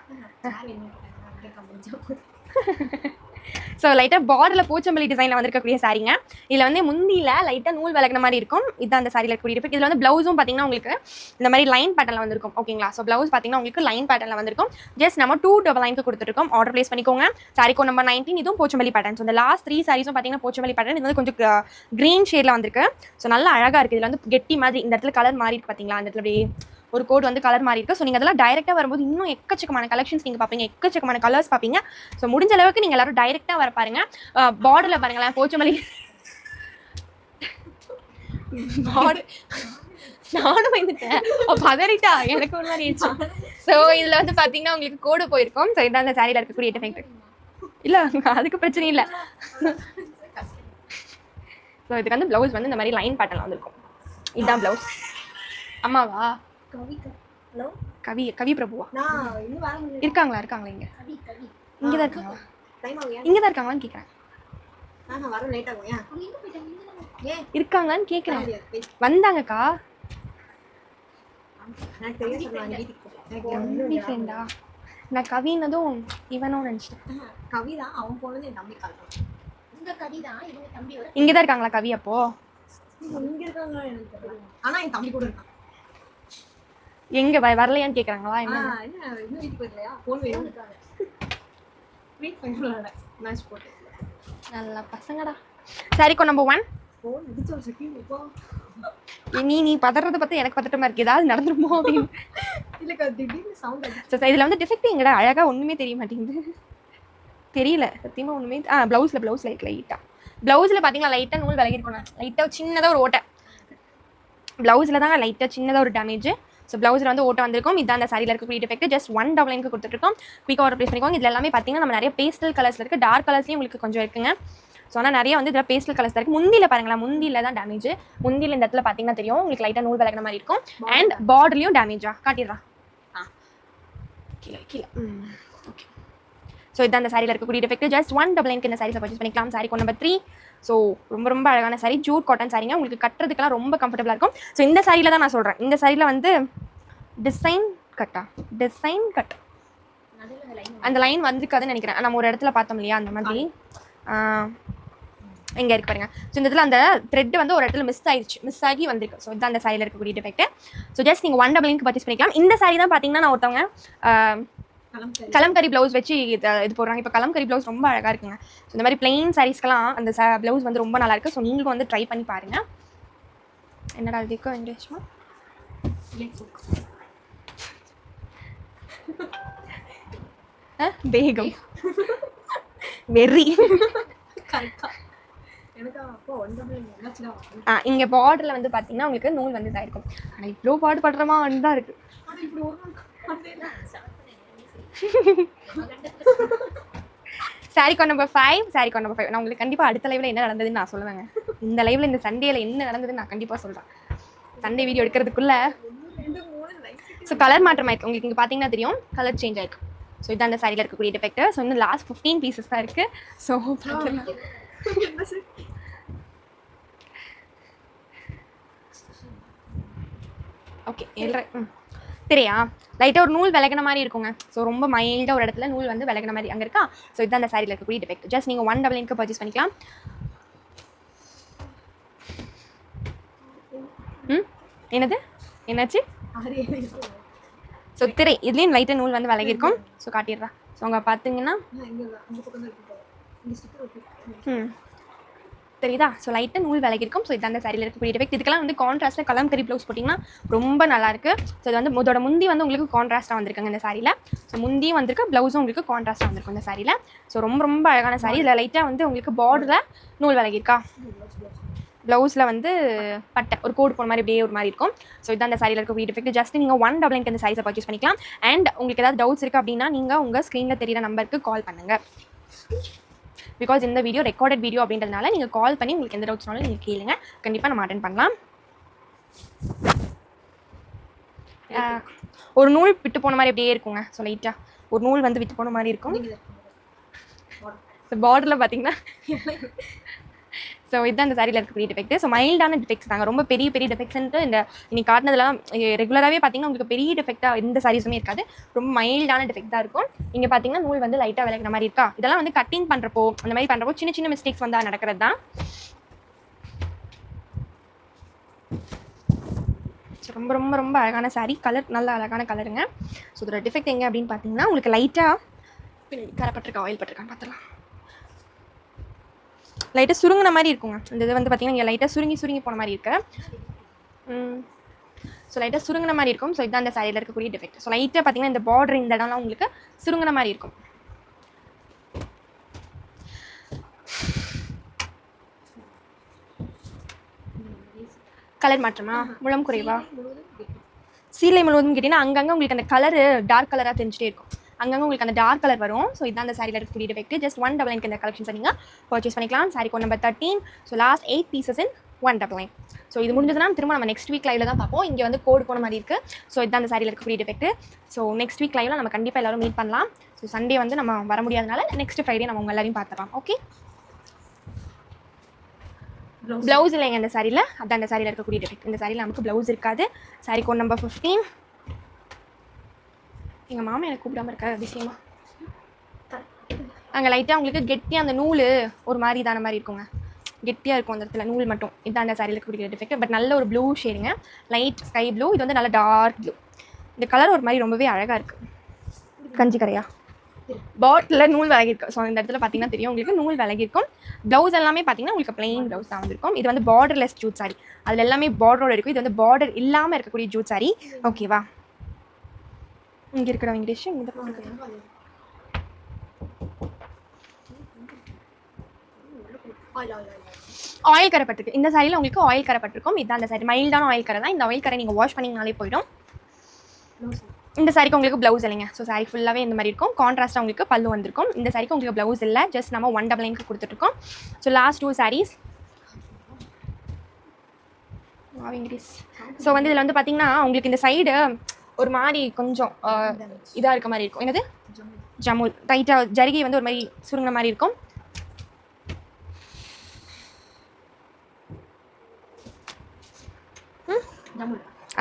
ஸோ லைட்டாக பார்டரில் போச்சம்பள்ளி டிசைனில் வந்திருக்கக்கூடிய சாரீங்க. இதில் வந்து முந்தியில் லைட்டாக நூல் விலகின மாதிரி இருக்கும். இதுதான் அந்த சாரியில் இருக்கக்கூடிய டிஃபெக்ட். இதில் வந்து ப்ளவுஸும் பார்த்தீங்கன்னா உங்களுக்கு இந்த மாதிரி லைன் பேட்டர்னில் வந்திருக்கும். ஓகேங்களா. ஸோ ப்ளவுஸ் பார்த்தீங்கன்னா உங்களுக்கு லைன் பேட்டர்னில் வந்திருக்கும். ஜஸ்ட் நம்ம 2 double line கொடுத்துருக்கோம். ஆர்டர் ப்ளேஸ் பண்ணிக்கோங்க. Saree code number 19. இதுவும் போச்சம்பள்ளி பேட்டர்ன். ஸோ இந்த லாஸ்ட் 3 சாரீஸும் பார்த்தீங்கன்னா போச்சம்பள்ளி பேட்டர்ன். இது வந்து கொஞ்சம் க்ரீன் ஷேடில் வந்திருக்கு. ஸோ நல்லா அழகாக இருக்குது. இதில் வந்து கெட்டி மாதிரி இந்த இடத்துல கலர் மாறி இருக்கு பார்த்தீங்களா. அந்த இடத்துல அப்படியே ஒரு கோட் வந்து கலர் மாறி இருக்குது. ஸோ நீங்கள் அதெல்லாம் டைரெக்டாக வரும்போது இன்னும் எக்கச்சக்கமான கலெக்ஷன்ஸ் நீங்கள் பார்ப்பீங்க, எக்கச்சக்கமான கலர்ஸ் பார்ப்பீங்க. ஸோ முடிஞ்ச அளவுக்கு நீங்கள் எல்லாரும் டைரெக்டாக வர பாருங்க. பார்டரில் பாருங்களேன், போச்சம்பள்ளி பார்டர். நானும் வந்துட்டேன், பதறிட்டா எனக்கு ஒரு மாதிரி ஆயிடுச்சு. ஸோ இதில் வந்து பார்த்தீங்கன்னா உங்களுக்கு கோடு போயிருக்கும். ஸோ இதான் அந்த சாரியில் இருக்கக்கூடிய டிஃபெக்ட். இல்லை அதுக்கு பிரச்சனை இல்லை. ஸோ இதுக்கு வந்து ப்ளவுஸ் வந்து இந்த மாதிரி லைன் பேட்டர்னில் வந்திருக்கும். இதுதான் ப்ளவுஸ். அம்மாவா? ஹலோ, கவி பிரபுவா? இருக்காங்களா இங்க? இங்கே தான் இருக்காங்களா? இங்கே தான் இருக்காங்களான்னு கேட்குறேன். இருக்காங்களான்னு கேட்குறேன். வந்தாங்கக்கா. ஃப்ரெண்டா? நான் கவினதும் இவனும் நினச்சிட்டேன். கவிதா அவன் போனது என் தம்பி காலம். இந்த கவிதா இவங்க தம்பியோட இங்கே தான் இருக்காங்களா கவி? அப்போ இங்கே இருக்காங்களா எனக்கு தெரியல, ஆனால் என் தம்பி கூட இருக்கான். எங்கே வரலையான்னு கேட்குறாங்களா? என்ன இன்னும் வீட்டுக்கு வரலையா? ஃபோன் வேணும், வெயிட் பண்ணல. மேட்ச் போட்டு நல்லா பசங்கடா. Sari code number 1. ஃபோன் அடிச்சு ஒரு செகண்ட் இப்போ நீ பதறதை பார்த்து எனக்கு பதட்டமா இருக்கு, ஏதாவது நடந்துருமோ அப்படின்னு. இல்லைக்கா திடீர்னு சவுண்ட் அடிச்சு. சார் இதில் வந்து டிஃபெக்ட் எங்கடா அழகாக ஒன்றுமே தெரிய மாட்டேங்குது, தெரியல சத்தியமாக ஒன்றுமே. ப்ளவுஸில் லைட்டாக ப்ளவுஸில் பார்த்தீங்கன்னா லைட்டாக நூல் விலகிருக்கணும், லைட்டாக சின்னதாக ஒரு ஓட்டை ப்ளவுஸில் தான் லைட்டாக சின்னதாக ஒரு டேமேஜ். ஸோ ப்ளவுஸில் வந்து ஓட்ட வந்திருக்கும். இதுதான் அந்த சாரியில் இருக்கக்கூடிய டிஃபெக்ட். ஜஸ்ட் 1 double line கொடுத்துருக்கோம். குயிக்காக ஆர்டர் ப்ளேஸ் பண்ணிக்கோங்க. இதில் எல்லாமே பார்த்தீங்கன்னா நம்ம நிறைய பேஸ்டல் கலர்ஸில் இருக்குது, டார்க் கலர்ஸ்லேயும் உங்களுக்கு கொஞ்சம் இருக்குங்க. ஸோ ஆனால் நிறைய வந்து இதில் பேஸ்டல் கலர்ஸ் இருக்குது. முந்தியில் பாருங்களா, முந்தியில் தான் டேமேஜ். முந்தியில் இந்த இடத்துல பார்த்தீங்கன்னா தெரியும் உங்களுக்கு லைட்டாக நூல் விலகின மாதிரி இருக்கும். அண்ட் பார்டர்லையும் டேமேஜா காட்டிடுறான். கீழே ஓகே. ஸோ இதுதான் அந்த சாரியில் இருக்கக்கூடிய டிஃபெக்ட். ஜஸ்ட் 1 double line இந்த சாரீஸை பர்ச்சேஸ் பண்ணிக்கலாம். Sorry code number 3. ஸோ ரொம்ப ரொம்ப அழகான சாரி, ஜூட் காட்டன் சாரிங்க. உங்களுக்கு கட்டுறதுக்கெல்லாம் ரொம்ப கம்ஃபர்டபுளாக இருக்கும். ஸோ இந்த சாரியில் தான் நான் சொல்கிறேன். இந்த சாரியில் வந்து டிசைன் கட் அந்த லைன் வந்துருக்காதுன்னு நினைக்கிறேன். நம்ம ஒரு இடத்துல பார்த்தோம் இல்லையா, அந்த மாதிரி எங்கே இருக்கு பாருங்க. ஸோ இந்த இடத்துல அந்த த்ரெட் வந்து ஒரு இடத்துல மிஸ் ஆகி வந்திருக்கு. ஸோ இதுதான் அந்த சாரியில் இருக்கக்கூடிய டிஃபெக்ட். ஸோ ஜஸ்ட் நீங்கள் 1 double line பர்ச்சேஸ் பண்ணிக்கலாம். இந்த சாரி தான் பார்த்தீங்கன்னா நான் ஒருத்தவங்க கலம்கரி ப்ளவுஸ் வச்சு இது போடுறாங்க. இப்போ கலம்கரி ப்ளவுஸ் ரொம்ப அழகாக இருக்குங்க. ஸோ இந்த மாதிரி பிளெயின் சாரீஸ்க்கெல்லாம் அந்த ப்ளவுஸ் வந்து ரொம்ப நல்லா இருக்குது. ஸோ நீங்களும் வந்து ட்ரை பண்ணி பாருங்கள். என்னடா இதுக்கு இங்கிலீஷ்மா வேகம் வெறி. இங்கே பார்டரில் வந்து பார்த்தீங்கன்னா உங்களுக்கு நூல் வந்து இதாக இருக்கும். ஆனால் இவ்வளோ பாடுபடுறமா வந்து தான் இருக்குது. Saree code number 5. நான் உங்களுக்கு கண்டிப்பாக அடுத்த லைவில் என்ன நடந்ததுன்னு நான் சொல்லுவேங்க. இந்த லைவில் இந்த சண்டேல என்ன நடந்ததுன்னு நான் கண்டிப்பாக சொல்கிறேன். சண்டே வீடியோ எடுக்கிறதுக்குள்ள. ஸோ கலர் மாற்றம் ஆயிருக்கு, உங்களுக்கு இங்கே பார்த்தீங்கன்னா தெரியும் கலர் சேஞ்ச் ஆயிருக்கு. ஸோ இதான் அந்த சாரியில் இருக்கக்கூடிய டிஃபெக்ட். ஸோ இன்னும் லாஸ்ட் 15 பீசஸ் தான் இருக்குது. ஸோ ஓகே தெரியா லைட்டாக ஒரு நூல் விலகின மாதிரி இருக்குங்க. ஸோ ரொம்ப மைல்டாக ஒரு இடத்துல நூல் வந்து விலகின மாதிரி அங்கே இருக்கா. ஸோ இதுதான் அந்த சாரியில் இருக்கக்கூடிய டிஃபெக்ட். ஜஸ்ட் நீங்கள் 199 பர்ச்சேஸ் பண்ணிக்கலாம். என்னது என்னாச்சு? ஸோ திரை இதுலேயும் லைட்டாக நூல் வந்து விலகிருக்கும். ஸோ காட்டிடுறா. ஸோ அங்கே பார்த்தீங்கன்னா தெரியுதா? ஸோ லைட்டாக நூல் விலகிருக்கும். ஸோ இதான் அந்த சாரியில் இருக்கக்கூடிய டிஃபெக்ட். இதுக்கெல்லாம் வந்து கான்ட்ராஸ்ட்டில் கலம்கரி ப்ளவுஸ் போட்டிங்கன்னா ரொம்ப நல்லாயிருக்கு. ஸோ இது வந்து இதோட முந்தி வந்து உங்களுக்கு கான்ட்ராஸ்ட்டாக வந்திருக்காங்க இந்த சாரியில். ஸோ முந்தியும் வந்திருக்கு, ப்ளவுஸும் உங்களுக்கு கான்ட்ராஸ்ட்டாக வந்திருக்கும் இந்த சாரியில். ஸோ ரொம்ப ரொம்ப அழகான சாரி. இதில் லைட்டாக வந்து உங்களுக்கு பார்டரில் நூல் விலகிருக்கா. ப்ளவுஸில் வந்து பட்டை ஒரு கோடு போன மாதிரி அப்படியே ஒரு மாதிரி இருக்கும். ஸோ இதான் அந்த சாரியில் இருக்கக்கூடிய டிஃபெக்ட். ஜஸ்ட் நீங்கள் 199 இந்த சாரீஸை பர்ச்சேஸ் பண்ணிக்கலாம். அண்ட் உங்களுக்கு ஏதாவது டவுட்ஸ் இருக்குது அப்படின்னா நீங்கள் உங்கள் ஸ்க்ரீனில் தெரியிற நம்பருக்கு கால் பண்ணுங்கள். பிகாஸ் இந்த வீடியோ ரெக்கார்டட் வீடியோ அப்படின்றதுனால நீங்கள் கால் பண்ணி உங்களுக்கு எந்த டவுட்ஸ்னாலும் நீங்கள் கேளுங்க, கண்டிப்பாக நம்ம அட்டென்ட் பண்ணலாம். ஒரு நூல் விட்டு போன மாதிரி அப்படியே இருக்குங்க. ஸோ லைட்டாக ஒரு நூல் வந்து விட்டு போன மாதிரி இருக்கும். ஸோ பார்டரில் பார்த்தீங்கன்னா ஸோ இதுதான் இந்த சாரியில் இருக்கக்கூடிய டிஃபெக்ட். ஸோ மைல்டான டிஃபெக்ட்ஸ் தாங்க, ரொம்ப பெரிய பெரிய டிஃபெக்ட்ஸ்ன்ட்டு இந்த இன்னைக்கு காட்டினதெல்லாம் ரெகுலராகவே பார்த்தீங்கன்னா உங்களுக்கு பெரிய டிஃபெக்டாக எந்த சாரீஸுமே இருக்காது. ரொம்ப மைல்டான டிஃபெக்ட் தான் இருக்கும். இங்கே பார்த்தீங்கன்னா நூல் வந்து லைட்டாக விலகிற மாதிரி இருக்கா. இதெல்லாம் வந்து கட்டிங் பண்ணுறப்போ அந்த மாதிரி பண்ணுறப்போ சின்ன சின்ன மிஸ்டேக்ஸ் வந்து நடக்கிறது தான். ஸோ ரொம்ப ரொம்ப ரொம்ப அழகான சாரீ. கலர் நல்ல அழகான கலருங்க. ஸோ இதோட டிஃபெக்ட் எங்கே அப்படின்னு பார்த்தீங்கன்னா உங்களுக்கு லைட்டாக கரைப்பட்டிருக்கா, ஆயில் பட்டிருக்கான்னு பார்த்துலாம். லைட்டாக சுருங்கின மாதிரி இருக்குங்க. இந்த இது வந்து பார்த்தீங்கன்னா இங்கே லைட்டாக சுருங்கி போன மாதிரி இருக்கு. ஸோ லைட்டாக சுருங்கின மாதிரி இருக்கும். ஸோ இதுதான் அந்த சாரியில் இருக்கக்கூடிய டிஃபெக்ட். ஸோ லைட்டாக பார்த்தீங்கன்னா இந்த பார்டர் இந்த இடம்லாம் உங்களுக்கு சுருங்கின மாதிரி இருக்கும். கலர் மாற்றமா, முழம் குறைவா? சீலை முழுவதும் கேட்டிங்கன்னா அங்கங்கே உங்களுக்கு அந்த கலரு டார்க் கலராக தெரிஞ்சுட்டே இருக்கும். அங்கங்கே உங்களுக்கு அந்த டார்க் கலர் வரும். ஸோ இதுதான் அந்த சாரியில் இருக்கக்கூடிய டிஃபெக்ட். ஜஸ்ட் 199 இந்த கலெக்ஷன்ஸை நீங்கள் பர்ச்சேஸ் பண்ணிக்கலாம். Sorry code number 13. So last 8 pieces in 199. So இது முடிஞ்சதுன்னா திரும்ப நம்ம நெக்ஸ்ட் வீக் லைவில் தான் பார்ப்போம். இங்கே வந்து கோடு போன மாதிரி இருக்குது. ஸோ இதுதான் அந்த சாரியில் இருக்கக்கூடிய டிஃபெக்ட். ஸோ நெக்ஸ்ட் வீக் லைவில் நம்ம கண்டிப்பாக எல்லோரும் மீட் பண்ணலாம். ஸோ சண்டே வந்து நம்ம வர முடியாதனால நெக்ஸ்ட் ஃப்ரைடே நம்ம உங்கள் எல்லாரையும் பார்த்துக்கலாம். ஓகே, ப்ளவுஸ் இல்லைங்க இந்த சாரியில். அதான் அந்த சாரியில் இருக்கக்கூடிய டிஃபெக்ட். இந்த சாரியில் நமக்கு ப்ளவுஸ் இருக்காது. Saree code number 15. எங்கள் மாமா எனக்கு கூப்பிடாமல் இருக்காரு அதிசயமா. அங்கே லைட்டாக உங்களுக்கு கெட்டியாக அந்த நூல் ஒரு மாதிரி இதான மாதிரி இருக்குங்க, கெட்டியாக இருக்கும் அந்த இடத்துல நூல் மட்டும். இதுதான் அந்த சாரியில் இருக்கக்கூடிய டிஃபெக்ட். பட் நல்ல ஒரு ப்ளூ ஷேடுங்க, லைட் ஸ்கை ப்ளூ. இது வந்து நல்ல டார்க் ப்ளூ. இந்த கலர் ஒரு மாதிரி ரொம்பவே அழகாக இருக்குது. கஞ்சி கரையா பாட்டில் நூல் விலகிருக்கு. ஸோ இந்த இடத்துல பார்த்தீங்கன்னா தெரியும் உங்களுக்கு நூல் விலகிருக்கும். ப்ளவுஸ் எல்லாமே பார்த்தீங்கன்னா உங்களுக்கு பிளெயின் ப்ளவுஸ் தான் வந்திருக்கும். இது வந்து பார்டர்லெஸ் ஜூட் சாரி. அதில் எல்லாமே பார்டரோட இருக்கும். இது வந்து பார்டர் இல்லாமல் இருக்கக்கூடிய ஜூட் சாரி. ஓகேவா? இங்கே இருக்கிற வெங்கடேஷ் இந்த ஆயில் கரை பட்டிருக்கு. இந்த சாரியில் உங்களுக்கு ஆயில் கரை பட்டிருக்கும். இதுதான் அந்த சாரி, மைல்டான ஆயில் கரை தான். இந்த ஆயில் கரை நீங்கள் வாஷ் பண்ணிங்கனாலே போயிடும். இந்த சாரிக்கு உங்களுக்கு ப்ளவுஸ் இல்லைங்க. ஸோ சாரி ஃபுல்லாகவே இந்த மாதிரி இருக்கும். கான்ட்ராஸ்ட்டாக உங்களுக்கு பல்லு வந்திருக்கும். இந்த சாரிக்கு உங்களுக்கு ப்ளவுஸ் இல்லை. ஜஸ்ட் நம்ம 199 கொடுத்துட்ருக்கோம். So last 2 saris. ஸோ வந்து இதில் வந்து பார்த்தீங்கன்னா உங்களுக்கு இந்த சைடு ஒரு மாதிரி கொஞ்சம் இதாக இருக்க மாதிரி இருக்கும். என்னது ஜமுல் டைட்டாக ஜரிகை வந்து ஒரு மாதிரி சுருங்கின மாதிரி இருக்கும்.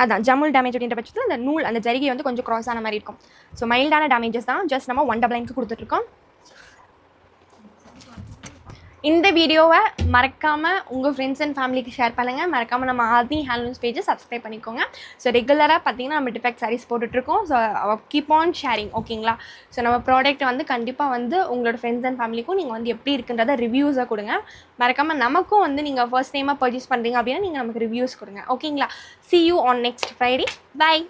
அதான் ஜமுல் டேமேஜ் அப்படின்ற பட்சத்தில் அந்த நூல் அந்த ஜரிகை வந்து கொஞ்சம் க்ராஸ் ஆன மாதிரி இருக்கும். ஸோ மைல்டான டேமேஜஸ் தான். ஜஸ்ட் நம்ம 199 கொடுத்துட்ருக்கோம். இந்த வீடியோவை மறக்காமல் உங்கள் ஃப்ரெண்ட்ஸ் அண்ட் ஃபேமிலிக்கு ஷேர் பண்ணுங்கள். மறக்காமல் நம்ம ஆதி ஹேண்ட்லூம்ஸ் பேஜை சப்ஸ்கிரைப் பண்ணிக்கோங்க. ஸோ ரெகுலராக பார்த்தீங்கன்னா நம்ம டிஃபெக்ட் சாரீஸ் போட்டுட்ருக்கோம். ஸோ கீப் ஆன் ஷேரிங், ஓகேங்களா? ஸோ நம்ம ப்ராடக்ட் வந்து கண்டிப்பாக வந்து உங்களோட ஃப்ரெண்ட்ஸ் அண்ட் ஃபேமிலிக்கும் நீங்கள் வந்து எப்படி இருக்குன்றத ரிவ்யூஸாக கொடுங்க. மறக்காமல் நமக்கும் வந்து நீங்கள் ஃபர்ஸ்ட் டைமாக பர்ச்சேஸ் பண்ணுறீங்க அப்படின்னா நீங்கள் நமக்கு ரிவ்யூஸ் கொடுங்க, ஓகேங்களா? See you on next Friday. Bye.